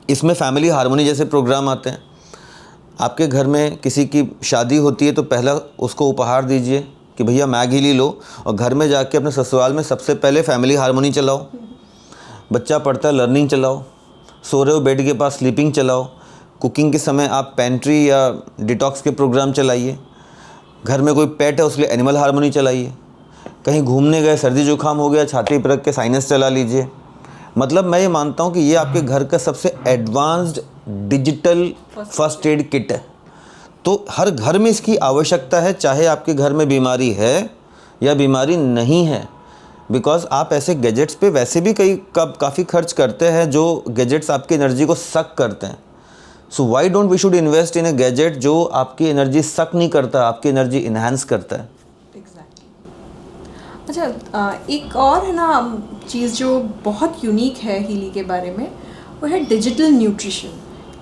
S2: इसमें फैमिली हार्मोनी जैसे प्रोग्राम आते हैं। आपके घर में किसी की शादी होती है तो पहला उसको उपहार दीजिए कि भैया मैग हीली लो, और घर में जाके अपने ससुराल में सबसे पहले फैमिली हार्मोनी चलाओ। बच्चा पढ़ता है लर्निंग चलाओ, सो रहे हो बेड के पास स्लीपिंग चलाओ, कुकिंग के समय आप पेंट्री या डिटॉक्स के प्रोग्राम चलाइए, घर में कोई पेट है उसके लिए एनिमल हार्मोनी चलाइए, कहीं घूमने गए सर्दी जुकाम हो गया छाती पर रख के साइनस चला लीजिए। मतलब मैं ये मानता हूँ कि ये आपके घर का सबसे advanced digital first aid kit है। तो हर घर में इसकी आवश्यकता है, चाहे आपके घर में बीमारी है या बीमारी नहीं है, बिकॉज आप ऐसे गैजेट्स पे वैसे भी काफ़ी खर्च करते हैं जो गैजेट्स आपकी एनर्जी को सक करते हैं। So why don't we should invest in a gadget जो आपकी एनर्जी सक नहीं करता, आपकी एनर्जी इन्हांस करता है।
S1: अच्छा, एक और है ना चीज़ जो बहुत यूनिक है हीली के बारे में, वो है डिजिटल न्यूट्रिशन।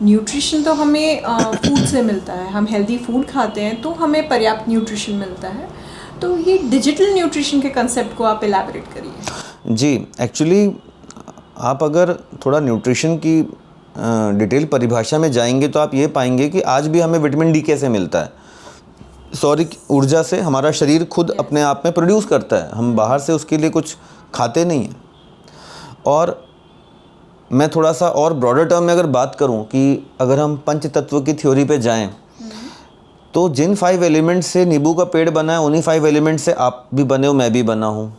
S1: न्यूट्रिशन तो हमें फूड से मिलता है, हम हेल्दी फूड खाते हैं तो हमें पर्याप्त न्यूट्रिशन मिलता है। तो ये डिजिटल न्यूट्रिशन के कंसेप्ट को आप एलैबोरेट करिए।
S2: जी, एक्चुअली आप अगर थोड़ा न्यूट्रिशन की डिटेल परिभाषा में जाएंगे तो आप ये पाएंगे कि आज भी हमें विटामिन डी कैसे मिलता है। सौरिक ऊर्जा से हमारा शरीर खुद अपने आप में प्रोड्यूस करता है, हम बाहर से उसके लिए कुछ खाते नहीं हैं। और मैं थोड़ा सा और ब्रॉडर टर्म में अगर बात करूं कि अगर हम पंच तत्व की थ्योरी पे जाएं तो जिन 5 एलिमेंट्स से नींबू का पेड़ बना है उन्हीं 5 एलिमेंट्स से आप भी बने हो, मैं भी बना हूँ।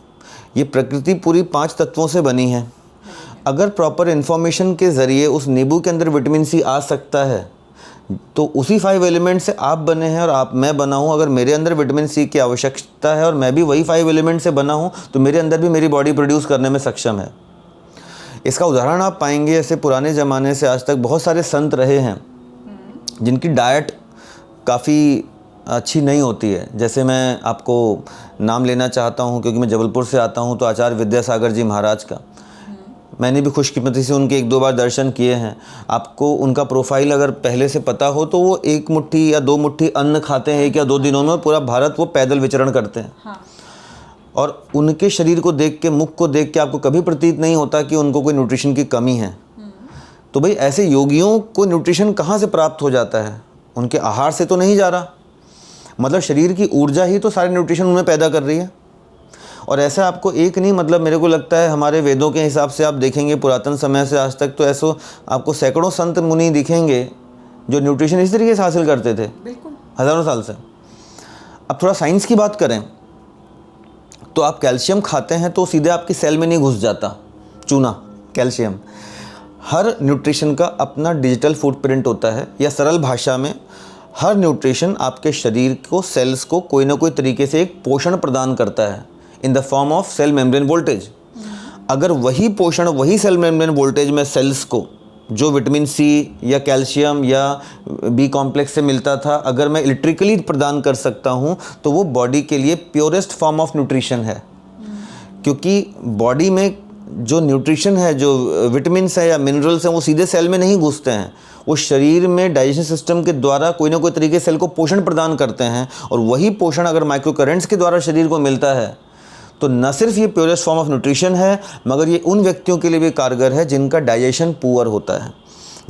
S2: ये प्रकृति पूरी 5 तत्वों से बनी है। अगर प्रॉपर इन्फॉर्मेशन के ज़रिए उस नींबू के अंदर विटामिन सी आ सकता है तो उसी 5 एलिमेंट से आप बने हैं और मैं बना हूँ। अगर मेरे अंदर विटामिन सी की आवश्यकता है और मैं भी वही 5 एलिमेंट से बना हूँ तो मेरे अंदर भी मेरी बॉडी प्रोड्यूस करने में सक्षम है। इसका उदाहरण आप पाएंगे, ऐसे पुराने ज़माने से आज तक बहुत सारे संत रहे हैं जिनकी डाइट काफ़ी अच्छी नहीं होती है। जैसे मैं आपको नाम लेना चाहता हूँ क्योंकि मैं जबलपुर से आता हूँ, तो आचार्य विद्यासागर जी महाराज का मैंने भी खुशकिस्मती से उनके 1-2 बार दर्शन किए हैं। आपको उनका प्रोफाइल अगर पहले से पता हो तो वो 1 मुट्ठी या 2 मुट्ठी अन्न खाते हैं 1 या 2 दिनों में, और पूरा भारत वो पैदल विचरण करते हैं।
S1: हाँ।
S2: और उनके शरीर को देख के, मुख को देख के आपको कभी प्रतीत नहीं होता कि उनको कोई न्यूट्रिशन की कमी है। तो भाई ऐसे योगियों को न्यूट्रिशन कहाँ से प्राप्त हो जाता है? उनके आहार से तो नहीं जा रहा। मतलब शरीर की ऊर्जा ही तो सारे न्यूट्रिशन उनमें पैदा कर रही है। और ऐसा आपको एक नहीं, मतलब मेरे को लगता है हमारे वेदों के हिसाब से आप देखेंगे पुरातन समय से आज तक तो ऐसा आपको सैकड़ों संत मुनि दिखेंगे जो न्यूट्रिशन इस तरीके से हासिल करते थे,
S1: बिल्कुल
S2: हज़ारों साल से। अब थोड़ा साइंस की बात करें तो आप कैल्शियम खाते हैं तो सीधे आपकी सेल में नहीं घुस जाता चूना, कैल्शियम। हर न्यूट्रिशन का अपना डिजिटल फुटप्रिंट होता है, या सरल भाषा में हर न्यूट्रिशन आपके शरीर को, सेल्स को कोई ना कोई तरीके से एक पोषण प्रदान करता है in the form of cell membrane voltage. अगर वही पोषण, वही सेल मेम्ब्रेन वोल्टेज में सेल्स को जो विटामिन सी या कैल्शियम या बी कॉम्प्लेक्स से मिलता था, अगर मैं इलेक्ट्रिकली प्रदान कर सकता हूँ तो वो बॉडी के लिए प्योरेस्ट फॉर्म ऑफ न्यूट्रिशन है। क्योंकि बॉडी में जो न्यूट्रिशन है, जो विटामिन्स है या मिनरल्स हैं, वो सीधे सेल में नहीं घुसते हैं, वो शरीर में डाइजेशन सिस्टम के द्वारा कोई ना कोई तरीके सेल को पोषण प्रदान करते हैं। और वही पोषण अगर माइक्रो करेंट्स के द्वारा शरीर को मिलता है तो न सिर्फ ये प्योरेस्ट फॉर्म ऑफ न्यूट्रिशन है, मगर ये उन व्यक्तियों के लिए भी कारगर है जिनका डाइजेशन पुअर होता है।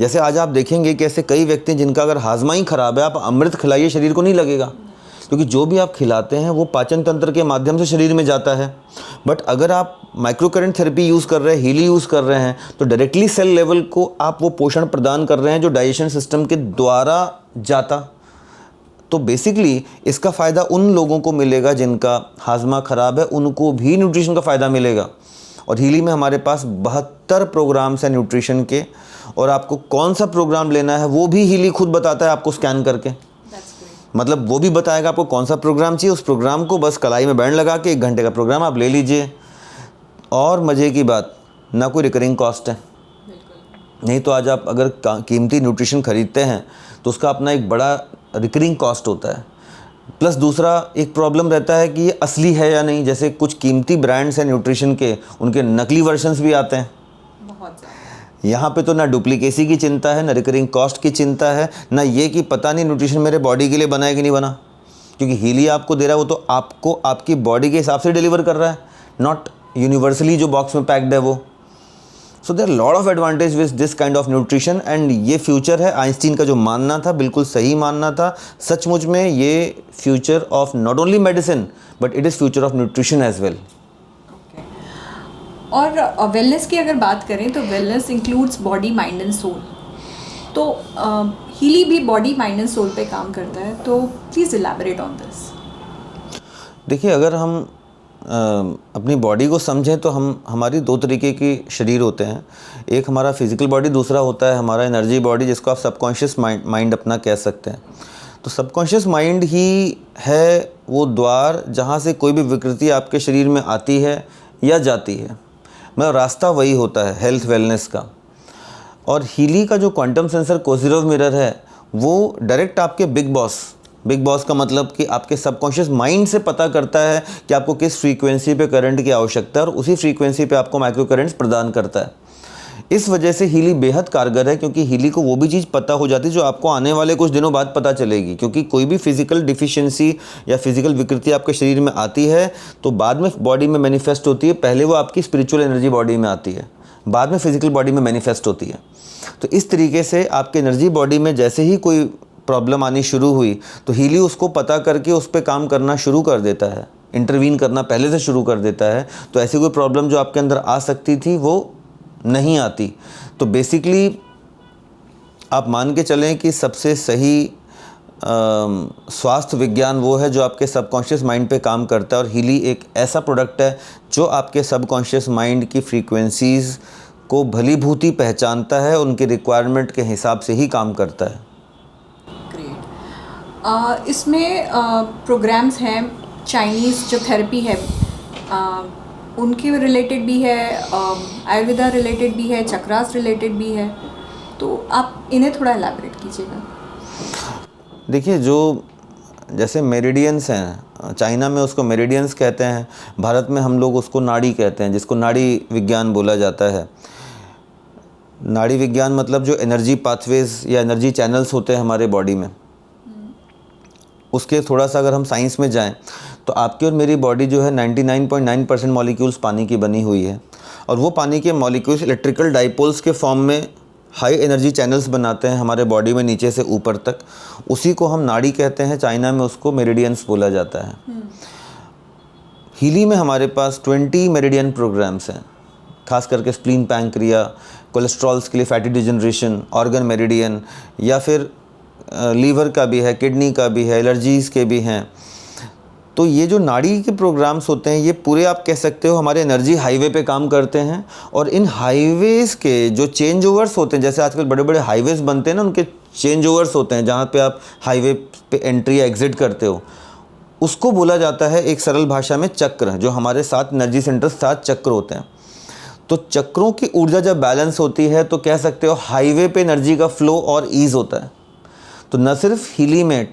S2: जैसे आज आप देखेंगे कि ऐसे कई व्यक्ति हैं जिनका अगर हाजमा ही खराब है, आप अमृत खिलाइए शरीर को नहीं लगेगा, क्योंकि जो भी आप खिलाते हैं वो पाचन तंत्र के माध्यम से शरीर में जाता है। बट अगर आप माइक्रो करंट थेरेपी यूज़ कर रहे हैं, हीली यूज़ कर रहे हैं, तो डायरेक्टली सेल लेवल को आप वो पोषण प्रदान कर रहे हैं जो डाइजेशन सिस्टम के द्वारा जाता। तो बेसिकली इसका फ़ायदा उन लोगों को मिलेगा जिनका हाजमा ख़राब है, उनको भी न्यूट्रिशन का फ़ायदा मिलेगा। और हीली में हमारे पास 72 प्रोग्राम्स हैं न्यूट्रिशन के, और आपको कौन सा प्रोग्राम लेना है वो भी हीली खुद बताता है आपको स्कैन करके। मतलब वो भी बताएगा आपको कौन सा प्रोग्राम चाहिए, उस प्रोग्राम को बस कलाई में बैंड लगा के 1 घंटे का प्रोग्राम आप ले लीजिए। और मज़े की बात, ना कोई रिकरिंग कॉस्ट है। नहीं तो आज आप अगर कीमती न्यूट्रिशन ख़रीदते हैं तो उसका अपना एक बड़ा रिकरिंग कॉस्ट होता है। प्लस दूसरा एक प्रॉब्लम रहता है कि ये असली है या नहीं। जैसे कुछ कीमती ब्रांड्स हैं न्यूट्रिशन के, उनके नकली वर्जन्स भी आते हैं।
S1: बहुत ज़्यादा।
S2: यहाँ पे तो ना डुप्लीकेसी की चिंता है, ना रिकरिंग कॉस्ट की चिंता है, ना ये कि पता नहीं न्यूट्रिशन मेरे बॉडी के लिए बना है कि नहीं बना। क्योंकि हीली आपको दे रहा है वो तो आपको आपकी बॉडी के हिसाब से डिलीवर कर रहा है, नॉट यूनिवर्सली जो बॉक्स में पैक्ड है वो। So there lot of advantage with this kind of nutrition and ये फ्यूचर है। आइंस्टीन का जो मानना था बिल्कुल सही मानना था। सचमुच में ये future of not only medicine but it is future of nutrition as well.
S1: और वेलनेस की अगर बात करें तो wellness includes body, mind and soul. तो हीली भी बॉडी, माइंड एंड सोल पे काम करता है, तो प्लीज़ इलैबोरेट ऑन दिस।
S2: देखिए, अगर हम अपनी बॉडी को समझें तो हमारी 2 तरीके की शरीर होते हैं। एक हमारा फिजिकल बॉडी, दूसरा होता है हमारा एनर्जी बॉडी, जिसको आप सबकॉन्शियस माइंड अपना कह सकते हैं। तो सबकॉन्शियस माइंड ही है वो द्वार जहाँ से कोई भी विकृति आपके शरीर में आती है या जाती है। मतलब रास्ता वही होता है हेल्थ वेलनेस का। और हीली का जो क्वांटम सेंसर कोज़ेरोव मिरर है वो डायरेक्ट आपके बिग बॉस का मतलब कि आपके सबकॉन्शियस माइंड से पता करता है कि आपको किस फ्रीक्वेंसी पे करंट की आवश्यकता है, और उसी फ्रीक्वेंसी पे आपको माइक्रो करंट्स प्रदान करता है। इस वजह से हीली बेहद कारगर है, क्योंकि हीली को वो भी चीज़ पता हो जाती है जो आपको आने वाले कुछ दिनों बाद पता चलेगी। क्योंकि कोई भी फिजिकल डिफिशियंसी या फिजिकल विकृति आपके शरीर में आती है तो बाद में बॉडी में मैनिफेस्ट होती है। पहले वो आपकी स्पिरिचुअल एनर्जी बॉडी में आती है, बाद में फिजिकल बॉडी में मैनिफेस्ट होती है। तो इस तरीके से आपके एनर्जी बॉडी में जैसे ही कोई प्रॉब्लम आनी शुरू हुई तो हीली उसको पता करके उस पर काम करना शुरू कर देता है, इंटरवीन करना पहले से शुरू कर देता है। तो ऐसी कोई प्रॉब्लम जो आपके अंदर आ सकती थी वो नहीं आती। तो बेसिकली आप मान के चलें कि सबसे सही स्वास्थ्य विज्ञान वो है जो आपके सबकॉन्शियस माइंड पे काम करता है। और हीली एक ऐसा प्रोडक्ट है जो आपके सबकॉन्शियस माइंड की फ्रीक्वेंसीज़ को भली भूति पहचानता है, उनकी रिक्वायरमेंट के हिसाब से ही काम करता है।
S1: ग्रेट। इसमें प्रोग्राम्स हैं, चाइनीज़ जो थेरेपी है उनके रिलेटेड भी है, आयुर्वेदा रिलेटेड भी है, चक्रास रिलेटेड भी है, तो आप इन्हें थोड़ा एलैबोरेट कीजिएगा।
S2: देखिए, जो जैसे मेरिडियंस हैं, चाइना में उसको मेरिडियंस कहते हैं, भारत में हम लोग उसको नाड़ी कहते हैं, जिसको नाड़ी विज्ञान बोला जाता है। नाड़ी विज्ञान मतलब जो एनर्जी पाथवेज या एनर्जी चैनल्स होते हैं हमारे बॉडी में, उसके थोड़ा सा अगर हम साइंस में जाएं तो आपकी और मेरी बॉडी जो है 99.9% मॉलिक्यूल्स पानी की बनी हुई है। और वो पानी के मॉलिक्यूल्स इलेक्ट्रिकल डाइपोल्स के फॉर्म में हाई एनर्जी चैनल्स बनाते हैं हमारे बॉडी में नीचे से ऊपर तक। उसी को हम नाड़ी कहते हैं, चाइना में उसको मेरिडियंस बोला जाता है। हीली में हमारे पास 20 मेरिडियन प्रोग्राम्स हैं, खास करके स्प्लीन, पैंक्रिया, कोलेस्ट्रॉल्स के लिए फैटी डिजनरेशन, ऑर्गन मेरिडियन, या फिर लीवर का भी है, किडनी का भी है, एलर्जीज़ के भी हैं। तो ये जो नाड़ी के प्रोग्राम्स होते हैं ये पूरे आप कह सकते हो हमारे एनर्जी हाईवे पे काम करते हैं। और इन हाईवेज़ के जो चेंज ओवर्स होते हैं, जैसे आजकल बड़े बड़े हाईवेज़ बनते हैं ना, उनके चेंज ओवर्स होते हैं जहाँ पे आप हाईवे पे एंट्री या एग्ज़िट करते हो, उसको बोला जाता है एक सरल भाषा में चक्र। जो हमारे 7 एनर्जी सेंटर 7 चक्र होते हैं, तो चक्रों की ऊर्जा जब बैलेंस होती है तो कह सकते हो हाईवे पे एनर्जी का फ्लो और ईज़ होता है। तो न सिर्फ हीली में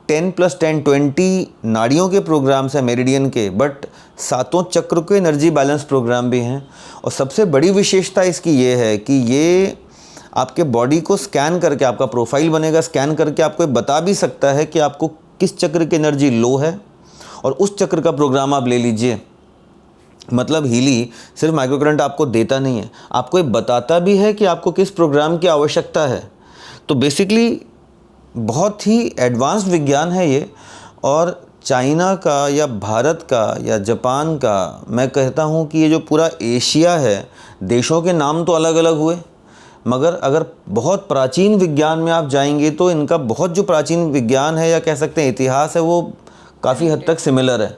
S2: 10+10 20 नाड़ियों के प्रोग्राम्स हैं मेरिडियन के, बट 7 चक्र के एनर्जी बैलेंस प्रोग्राम भी हैं। और सबसे बड़ी विशेषता इसकी ये है कि ये आपके बॉडी को स्कैन करके, आपका प्रोफाइल बनेगा, स्कैन करके आपको ये बता भी सकता है कि आपको किस चक्र की एनर्जी लो है और उस चक्र का प्रोग्राम आप ले लीजिए। मतलब हीली सिर्फ माइक्रो करंट आपको देता नहीं है, आपको ये बताता भी है कि आपको किस प्रोग्राम की आवश्यकता है। तो बेसिकली बहुत ही एडवांस्ड विज्ञान है ये। और चाइना का या भारत का या जापान का, मैं कहता हूँ कि ये जो पूरा एशिया है, देशों के नाम तो अलग अलग हुए, मगर अगर बहुत प्राचीन विज्ञान में आप जाएंगे तो इनका बहुत जो प्राचीन विज्ञान है या कह सकते हैं इतिहास है, वो काफ़ी हद तक सिमिलर है।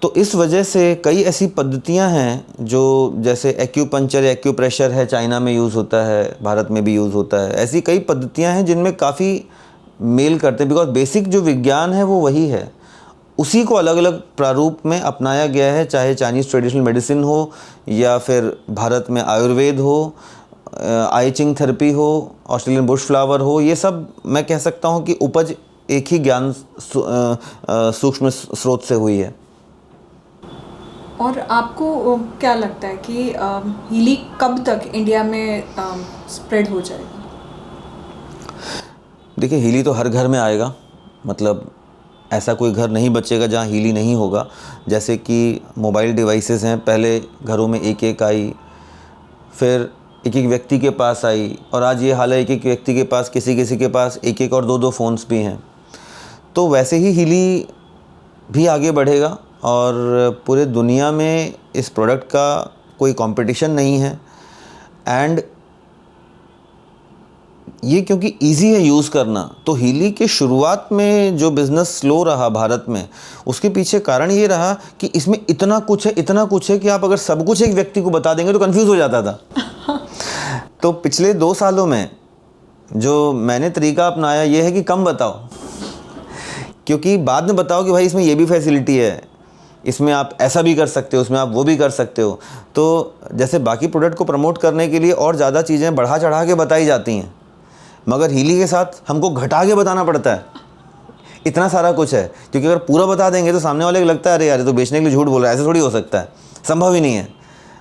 S2: तो इस वजह से कई ऐसी पद्धतियां हैं जो, जैसे एक्यूपंक्चर या एक्यूप्रेशर है, चाइना में यूज़ होता है, भारत में भी यूज़ होता है। ऐसी कई पद्धतियां हैं जिनमें काफ़ी मेल करते हैं, बिकॉज बेसिक जो विज्ञान है वो वही है। उसी को अलग अलग प्रारूप में अपनाया गया है, चाहे चाइनीज़ ट्रेडिशनल मेडिसिन हो या फिर भारत में आयुर्वेद हो, आई चिंग थेरेपी हो, ऑस्ट्रेलियन बुश फ्लावर हो। ये सब मैं कह सकता हूँ कि उपज एक ही ज्ञान सूक्ष्म स्रोत से हुई है।
S1: और आपको क्या लगता है कि हीली कब तक इंडिया में स्प्रेड हो जाएगी?
S2: देखिए, हीली तो हर घर में आएगा, मतलब ऐसा कोई घर नहीं बचेगा जहाँ हीली नहीं होगा। जैसे कि मोबाइल डिवाइसेस हैं, पहले घरों में एक एक आई, फिर एक एक व्यक्ति के पास आई, और आज ये हाल है एक एक व्यक्ति के पास, किसी किसी के पास एक एक और दो दो फ़ोन्स भी हैं। तो वैसे ही हीली भी आगे बढ़ेगा और पूरे दुनिया में इस प्रोडक्ट का कोई कंपटीशन नहीं है। एंड ये क्योंकि इजी है यूज़ करना, तो हीली के शुरुआत में जो बिज़नेस स्लो रहा भारत में, उसके पीछे कारण ये रहा कि इसमें इतना कुछ है कि आप अगर सब कुछ एक व्यक्ति को बता देंगे तो कंफ्यूज हो जाता था। तो पिछले 2 सालों में जो मैंने तरीका अपनाया ये है कि कम बताओ, क्योंकि बाद में बताओ कि भाई इसमें ये भी फैसिलिटी है, इसमें आप ऐसा भी कर सकते हो, उसमें आप वो भी कर सकते हो। तो जैसे बाकी प्रोडक्ट को प्रमोट करने के लिए और ज़्यादा चीज़ें बढ़ा चढ़ा के बताई जाती हैं, मगर हीली के साथ हमको घटा के बताना पड़ता है, इतना सारा कुछ है। क्योंकि अगर पूरा बता देंगे तो सामने वाले को लगता है अरे यार ये तो बेचने के लिए झूठ बोल रहा है, ऐसे थोड़ी हो सकता है, संभव ही नहीं है।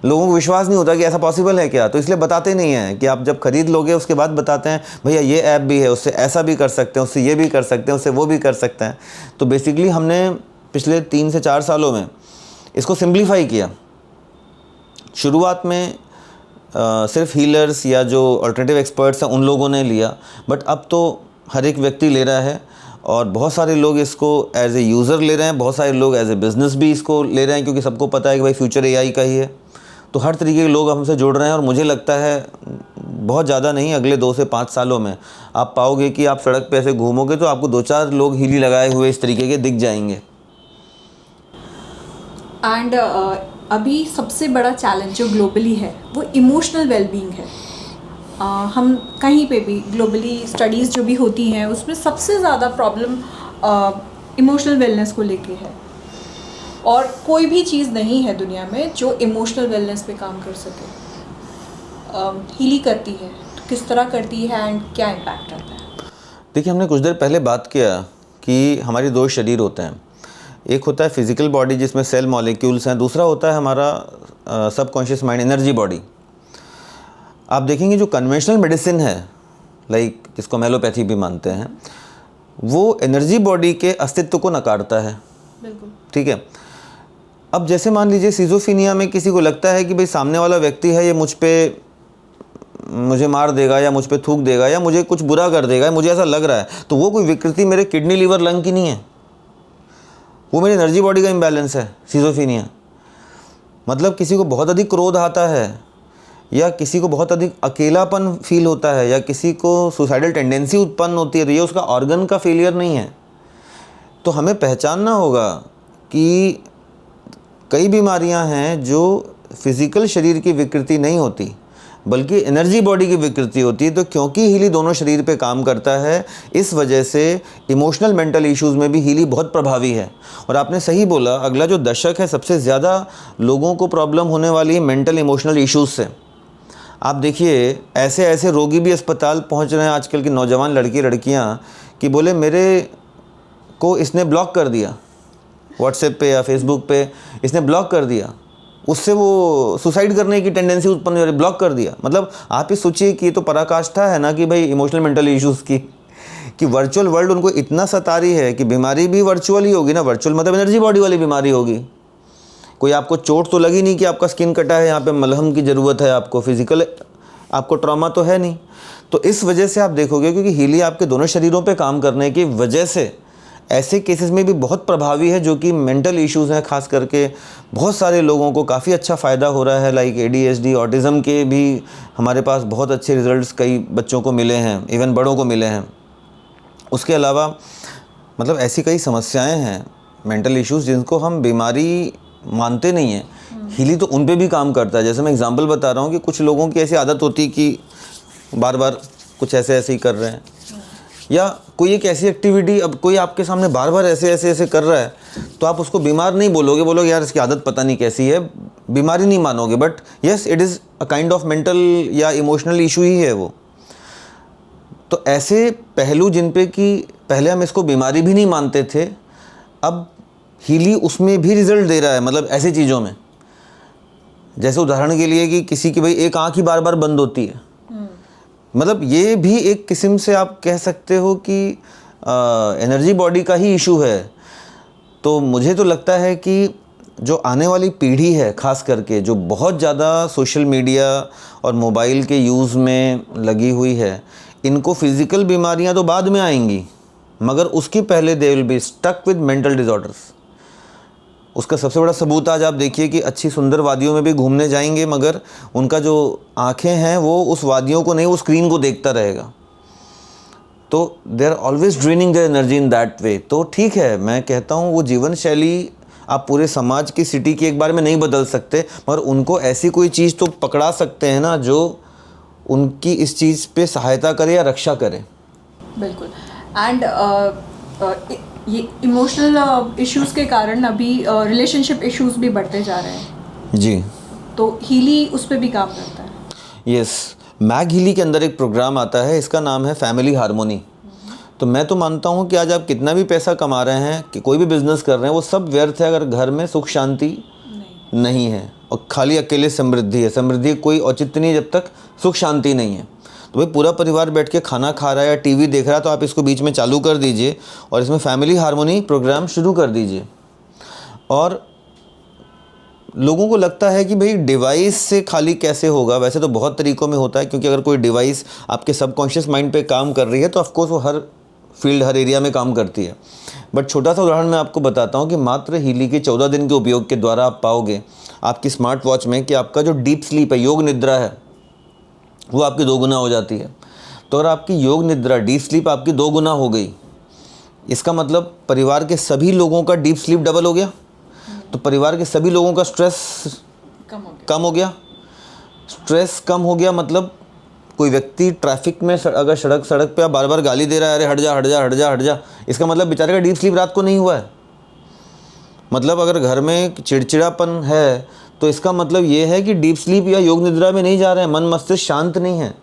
S2: लोगों को विश्वास नहीं होता कि ऐसा पॉसिबल है क्या, तो इसलिए बताते नहीं हैं। कि आप जब खरीद लोगे उसके बाद बताते हैं भैया ये ऐप भी है, उससे ऐसा भी कर सकते हैं, उससे ये भी कर सकते हैं, उससे वो भी कर सकते हैं। तो बेसिकली हमने पिछले 3 से 4 सालों में इसको सिंप्लीफाई किया। शुरुआत में सिर्फ हीलर्स या जो अल्टरनेटिव एक्सपर्ट्स हैं उन लोगों ने लिया, बट अब तो हर एक व्यक्ति ले रहा है और बहुत सारे लोग इसको एज ए यूज़र ले रहे हैं, बहुत सारे लोग एज ए बिज़नेस भी इसको ले रहे हैं, क्योंकि सबको पता है कि भाई फ्यूचर एआई का ही है। तो हर तरीके के लोग हमसे जुड़ रहे हैं और मुझे लगता है बहुत ज़्यादा नहीं, अगले 2 से 5 सालों में आप पाओगे कि आप सड़क पे ऐसे घूमोगे तो आपको 2-4 लोग हीली लगाए हुए इस तरीके के दिख जाएंगे।
S1: एंड अभी सबसे बड़ा चैलेंज जो ग्लोबली है वो इमोशनल वेलबींग है। हम कहीं पे भी ग्लोबली स्टडीज़ जो भी होती हैं उसमें सबसे ज़्यादा प्रॉब्लम इमोशनल वेलनेस को लेके है, और कोई भी चीज़ नहीं है दुनिया में जो इमोशनल वेलनेस पे काम कर सके। हीली करती है तो किस तरह करती है एंड क्या इम्पैक्ट आता है?
S2: देखिए, हमने कुछ देर पहले बात किया कि हमारे 2 शरीर होते हैं, एक होता है फिज़िकल बॉडी जिसमें सेल मॉलिक्यूल्स हैं, दूसरा होता है हमारा सबकॉन्शियस माइंड, एनर्जी बॉडी। आप देखेंगे जो कन्वेंशनल मेडिसिन है, लाइक जिसको हम एलोपैथी भी मानते हैं, वो एनर्जी बॉडी के अस्तित्व को नकारता है।
S1: बिल्कुल
S2: ठीक है। अब जैसे मान लीजिए सिजोफीनिया में किसी को लगता है कि भाई सामने वाला व्यक्ति है, ये मुझे मार देगा या मुझ पे थूक देगा या मुझे कुछ बुरा कर देगा, मुझे ऐसा लग रहा है, तो वो कोई विकृति मेरे किडनी लीवर लंग की नहीं है, वो मेरी एनर्जी बॉडी का इम्बैलेंस है सिजोफीनिया। मतलब किसी को बहुत अधिक क्रोध आता है या किसी को बहुत अधिक अकेलापन फील होता है या किसी को सुसाइडल टेंडेंसी उत्पन्न होती है, तो ये उसका ऑर्गन का फेलियर नहीं है। तो हमें पहचानना होगा कि कई बीमारियां हैं जो फिज़िकल शरीर की विकृति नहीं होती, बल्कि एनर्जी बॉडी की विकृति होती है। तो क्योंकि हीली दोनों शरीर पे काम करता है, इस वजह से इमोशनल मेंटल इश्यूज़ में भी हीली बहुत प्रभावी है। और आपने सही बोला, अगला जो दशक है सबसे ज़्यादा लोगों को प्रॉब्लम होने वाली है मेंटल इमोशनल इश्यूज़ से। आप देखिए ऐसे ऐसे रोगी भी अस्पताल पहुंच रहे हैं आजकल की नौजवान लड़की लड़कियां कि बोले मेरे को इसने ब्लॉक कर दिया, व्हाट्सएप पे या फेसबुक पे इसने ब्लॉक कर दिया, उससे वो सुसाइड करने की टेंडेंसी उत्पन्न हो रही, ब्लॉक कर दिया। मतलब आप ही सोचिए कि ये तो पराकाष्ठा है ना कि भाई इमोशनल मेंटल इश्यूज़ की, कि वर्चुअल वर्ल्ड उनको इतना सता रही है कि बीमारी भी वर्चुअल ही होगी ना। वर्चुअल मतलब एनर्जी बॉडी वाली बीमारी होगी। कोई आपको चोट तो लगी नहीं कि आपका स्किन कटा है, यहाँ पे मलहम की ज़रूरत है आपको, फिजिकल आपको ट्रॉमा तो है नहीं। तो इस वजह से आप देखोगे क्योंकि हीली आपके दोनों शरीरों पे काम करने की वजह से ऐसे केसेस में भी बहुत प्रभावी है, जो कि मेंटल इश्यूज़ हैं। खास करके बहुत सारे लोगों को काफ़ी अच्छा फ़ायदा हो रहा है, लाइक ADHD, ऑटिज़म के भी हमारे पास बहुत अच्छे रिजल्ट्स कई बच्चों को मिले हैं, इवन बड़ों को मिले हैं। उसके अलावा मतलब ऐसी कई समस्याएं हैं मेंटल इश्यूज़ जिनको हम बीमारी मानते नहीं हैं, हीली तो उन पे भी काम करता है। जैसे मैं एग्जांपल बता रहा हूँ कि कुछ लोगों की ऐसी आदत होती है कि बार बार कुछ ऐसे ही कर रहे हैं, या कोई एक ऐसी एक्टिविटी, अब कोई आपके सामने बार बार ऐसे कर रहा है तो आप उसको बीमार नहीं बोलोगे यार इसकी आदत पता नहीं कैसी है, बीमारी नहीं मानोगे, but yes it is a kind of mental या इमोशनल इशू ही है वो। तो ऐसे पहलू जिन पे कि पहले हम इसको बीमारी भी नहीं मानते थे, अब हीली उसमें भी रिजल्ट दे रहा है। मतलब ऐसी चीज़ों में, जैसे उदाहरण के लिए कि किसी की भाई एक आँख ही बार बार बंद होती है, मतलब ये भी एक किस्म से आप कह सकते हो कि एनर्जी बॉडी का ही इशू है। तो मुझे तो लगता है कि जो आने वाली पीढ़ी है, ख़ास करके जो बहुत ज़्यादा सोशल मीडिया और मोबाइल के यूज़ में लगी हुई है, इनको फिज़िकल बीमारियां तो बाद में आएंगी, मगर उसके पहले they will be stuck with mental disorders. उसका सबसे बड़ा सबूत आज आप देखिए कि अच्छी सुंदर वादियों में भी घूमने जाएंगे, मगर उनका जो आँखें हैं वो उस वादियों को नहीं, वो स्क्रीन को देखता रहेगा। तो they are always draining the energy in that way. तो ठीक है, मैं कहता हूँ वो जीवन शैली आप पूरे समाज की, सिटी की एक बार में नहीं बदल सकते, मगर उनको ऐसी कोई चीज़ तो पकड़ा सकते हैं ना जो उनकी इस चीज़ पे सहायता करे या रक्षा करे।
S1: बिल्कुल। एंड ये इमोशनल इश्यूज़ के कारण अभी रिलेशनशिप इश्यूज़ भी बढ़ते जा रहे हैं
S2: जी।
S1: तो हीली उस पर भी काम करता है।
S2: यस, मैग हीली के अंदर एक प्रोग्राम आता है, इसका नाम है फैमिली हार्मोनी। तो मैं तो मानता हूँ कि आज आप कितना भी पैसा कमा रहे हैं, कि कोई भी बिजनेस कर रहे हैं, वो सब व्यर्थ है अगर घर में सुख शांति नहीं है और खाली अकेले समृद्धि है। समृद्धि कोई औचित्य नहीं जब तक सुख शांति नहीं है। तो भाई पूरा परिवार बैठ के खाना खा रहा है या टीवी देख रहा है, तो आप इसको बीच में चालू कर दीजिए और इसमें फैमिली हार्मोनी प्रोग्राम शुरू कर दीजिए। और लोगों को लगता है कि भाई डिवाइस से खाली कैसे होगा, वैसे तो बहुत तरीक़ों में होता है, क्योंकि अगर कोई डिवाइस आपके सबकॉन्शियस माइंड पे काम कर रही है तो ऑफकोर्स वो हर फील्ड, हर एरिया में काम करती है। बट छोटा सा उदाहरण मैं आपको बताता हूँ कि मात्र हीली के 14 दिन के उपयोग के द्वारा आप पाओगे आपकी स्मार्ट वॉच में कि आपका जो डीप स्लीप है, योग निद्रा है, वो आपकी 2 गुना हो जाती है। तो अगर आपकी योग निद्रा, डीप स्लीप आपकी 2 गुना हो गई, इसका मतलब परिवार के सभी लोगों का डीप स्लीप डबल हो गया। तो परिवार के सभी लोगों का स्ट्रेस कम हो गया। स्ट्रेस कम हो गया मतलब कोई व्यक्ति ट्रैफिक में अगर सड़क पे बार बार गाली दे रहा है, अरे हट जा हट जा हट जा हट जा, इसका मतलब बेचारे का डीप स्लीप रात को नहीं हुआ है। मतलब अगर घर में चिड़चिड़ापन है तो इसका मतलब ये है कि डीप स्लीप या योग निद्रा में नहीं जा रहे हैं, मन मस्तिष्क शांत नहीं है।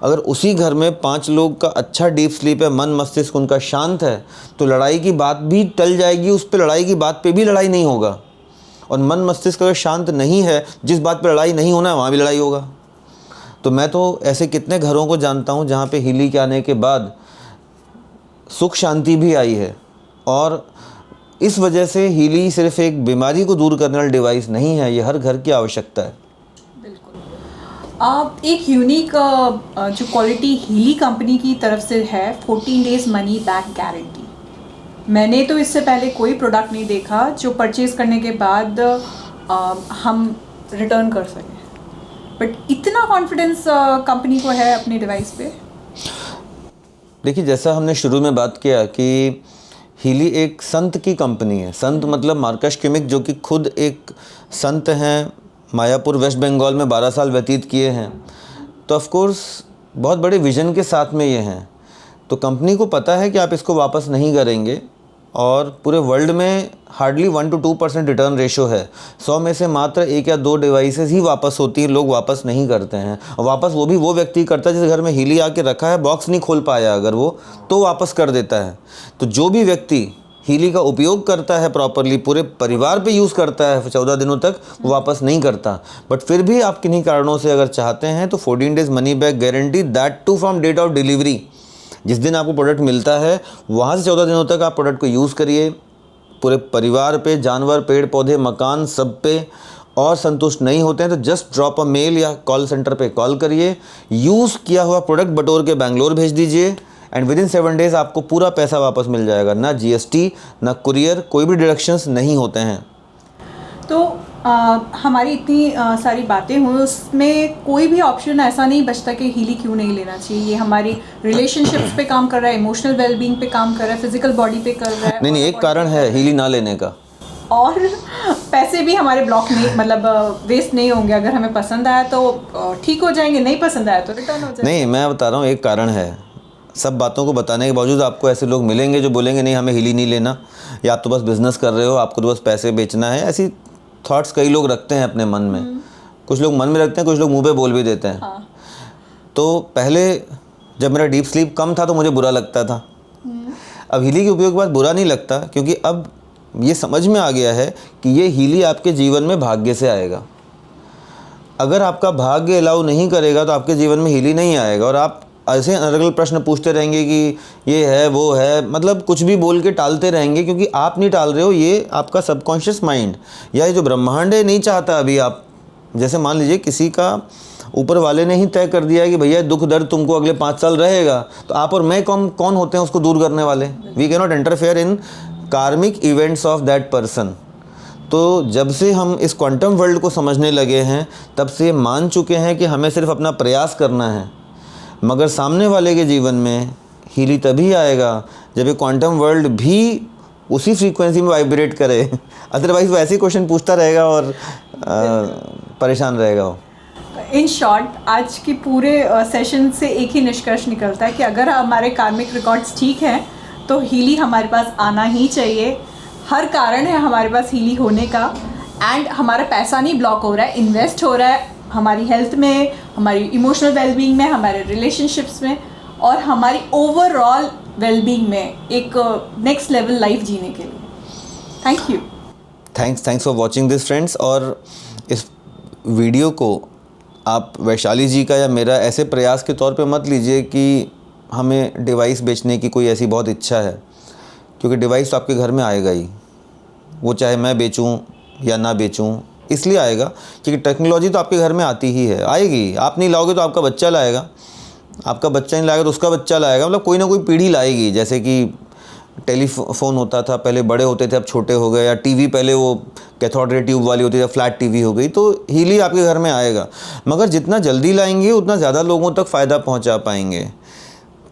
S2: अगर उसी घर में 5 लोग का अच्छा डीप स्लीप है, मन मस्तिष्क उनका शांत है, तो लड़ाई की बात भी टल जाएगी, उस पर लड़ाई की बात पे भी लड़ाई नहीं होगा। और मन मस्तिष्क अगर शांत नहीं है, जिस बात पे लड़ाई नहीं होना है वहाँ भी लड़ाई होगा। तो मैं तो ऐसे कितने घरों को जानता हूँ जहाँ पे हीली के आने के बाद सुख शांति भी आई है। और इस वजह से हीली सिर्फ एक बीमारी को दूर करने वाला डिवाइस नहीं है, ये हर घर की आवश्यकता है।
S1: बिल्कुल। एक यूनिक जो क्वालिटी हीली कंपनी की तरफ से है, 14 डेज मनी बैक गारंटी। मैंने तो इससे पहले कोई प्रोडक्ट नहीं देखा जो परचेज़ करने के बाद हम रिटर्न कर सकें, बट इतना कॉन्फिडेंस कंपनी को है अपने डिवाइस पे।
S2: देखिए, जैसा हमने शुरू में बात किया कि हीली एक संत की कंपनी है। संत मतलब मार्कस क्यूमिक, जो कि खुद एक संत हैं, मायापुर वेस्ट बंगाल में 12 साल व्यतीत किए हैं। तो ऑफ कोर्स बहुत बड़े विजन के साथ में ये हैं, तो कंपनी को पता है कि आप इसको वापस नहीं करेंगे और पूरे वर्ल्ड में हार्डली 1 to 2% रिटर्न रेशो है। 100 में से मात्र 1 या 2 डिवाइसेस ही वापस होती हैं, लोग वापस नहीं करते हैं। और वापस वो भी वो व्यक्ति करता है जिस घर में हीली आके रखा है, बॉक्स नहीं खोल पाया अगर वो, तो वापस कर देता है। तो जो भी व्यक्ति हीली का उपयोग करता है प्रॉपरली, पूरे परिवार पे यूज़ करता है 14 दिनों तक, वो वापस नहीं करता। बट फिर भी आप किन्हीं कारणों से अगर चाहते हैं तो 14 days money back guarantee, that too from date of delivery. जिस दिन आपको प्रोडक्ट मिलता है वहाँ से 14 दिनों तक आप प्रोडक्ट को यूज़ करिए, पूरे परिवार पे, जानवर, पेड़ पौधे, मकान, सब पे। और संतुष्ट नहीं होते हैं तो जस्ट ड्रॉप अ मेल या कॉल सेंटर पे कॉल करिए, यूज़ किया हुआ प्रोडक्ट बटोर के बेंगलोर भेज दीजिए एंड विद इन 7 डेज़ आपको पूरा पैसा वापस मिल जाएगा। ना GST, ना कुरियर, कोई भी डिडक्शंस नहीं होते हैं।
S1: तो हमारी इतनी सारी बातें हुई, उसमें कोई भी ऑप्शन ऐसा नहीं बचता कि हीली क्यों नहीं लेना चाहिए। ये हमारी रिलेशनशिप्स पे काम कर रहा है, इमोशनल वेलबींग पे काम कर रहा है, फिजिकल बॉडी पे कर रहा है।
S2: नहीं, एक कारण है हीली ना लेने का,
S1: और पैसे भी हमारे ब्लॉक नहीं, मतलब वेस्ट नहीं होंगे। अगर हमें पसंद आया तो ठीक हो जाएंगे, नहीं पसंद आया तो रिटर्न हो जाएगा।
S2: नहीं, मैं बता रहा हूँ एक कारण है। सब बातों को बताने के बावजूद आपको ऐसे लोग मिलेंगे जो बोलेंगे नहीं हमें हीली नहीं लेना, या आप तो बस बिजनेस कर रहे हो, आपको तो बस पैसे बेचना है। ऐसी थॉट्स कई लोग रखते हैं अपने मन में। कुछ लोग मन में रखते हैं, कुछ लोग मुंह पे बोल भी देते हैं।
S1: हाँ।
S2: तो पहले जब मेरा डीप स्लीप कम था तो मुझे बुरा लगता था। अब हीली के उपयोग के बाद बुरा नहीं लगता, क्योंकि अब ये समझ में आ गया है कि ये हीली आपके जीवन में भाग्य से आएगा। अगर आपका भाग्य अलाउ नहीं करेगा तो आपके जीवन में हीली नहीं आएगा। और आप ऐसे अनर्गल प्रश्न पूछते रहेंगे कि ये है वो है, मतलब कुछ भी बोल के टालते रहेंगे, क्योंकि आप नहीं टाल रहे हो, ये आपका सबकॉन्शियस माइंड या ये जो ब्रह्मांड है नहीं चाहता। अभी आप जैसे मान लीजिए किसी का ऊपर वाले ने ही तय कर दिया है कि भैया दुख दर्द तुमको अगले 5 साल रहेगा, तो आप और मैं कौन होते हैं उसको दूर करने वाले? We can not interfere in karmic events of that person. तो जब से हम इस क्वांटम वर्ल्ड को समझने लगे हैं तब से मान चुके हैं कि हमें सिर्फ अपना प्रयास करना है। मगर सामने वाले के जीवन में हीली तभी आएगा जब ये क्वांटम वर्ल्ड भी उसी फ्रीक्वेंसी में वाइब्रेट करे। अदरवाइज वो ऐसे क्वेश्चन पूछता रहेगा और परेशान रहेगा वो।
S1: इन शॉर्ट, आज की पूरे सेशन से एक ही निष्कर्ष निकलता है कि अगर हमारे कार्मिक रिकॉर्ड्स ठीक हैं तो हीली हमारे पास आना ही चाहिए। हर कारण है हमारे पास हीली होने का, एंड हमारा पैसा नहीं ब्लॉक हो रहा है, इन्वेस्ट हो रहा है हमारी हेल्थ में, हमारी इमोशनल वेलबींग में, हमारे रिलेशनशिप्स में और हमारी ओवरऑल वेलबींग में, एक नेक्स्ट लेवल लाइफ जीने के लिए। Thank you.
S2: Thanks for watching this friends. और इस वीडियो को आप वैशाली जी का या मेरा ऐसे प्रयास के तौर पे मत लीजिए कि हमें डिवाइस बेचने की कोई ऐसी बहुत इच्छा है, क्योंकि डिवाइस तो आपके घर में आएगा ही, वो चाहे मैं बेचूं या ना बेचूं, इसलिए आएगा क्योंकि टेक्नोलॉजी तो आपके घर में आती ही है, आएगी। आप नहीं लाओगे तो आपका बच्चा लाएगा, आपका बच्चा नहीं लाएगा तो उसका बच्चा लाएगा, मतलब कोई ना कोई पीढ़ी लाएगी। जैसे कि टेलीफोन होता था पहले, बड़े होते थे, अब छोटे हो गए, या टीवी पहले वो कैथोड रे ट्यूब वाली होती थी, फ्लैट टीवी हो गई, तो हीली आपके घर में आएगा। मगर जितना जल्दी लाएंगे उतना ज़्यादा लोगों तक फ़ायदा पहुंचा पाएंगे।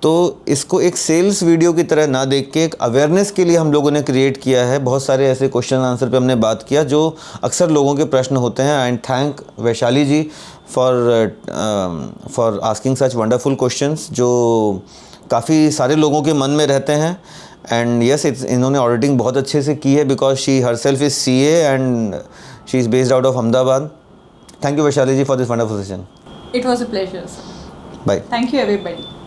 S2: तो इसको एक सेल्स वीडियो की तरह ना देख के एक अवेयरनेस के लिए हम लोगों ने क्रिएट किया है। बहुत सारे ऐसे क्वेश्चन आंसर पे हमने बात किया जो अक्सर लोगों के प्रश्न होते हैं। And thank Vaishali ji for asking such wonderful questions जो काफ़ी सारे लोगों के मन में रहते हैं। एंड यस, इन्होंने ऑडिटिंग बहुत अच्छे से की है because she herself is CA and she is based out of Ahmedabad. Thank you Vaishali ji for this wonderful session.
S1: It was a pleasure sir.
S2: Bye.
S1: Thank you everybody.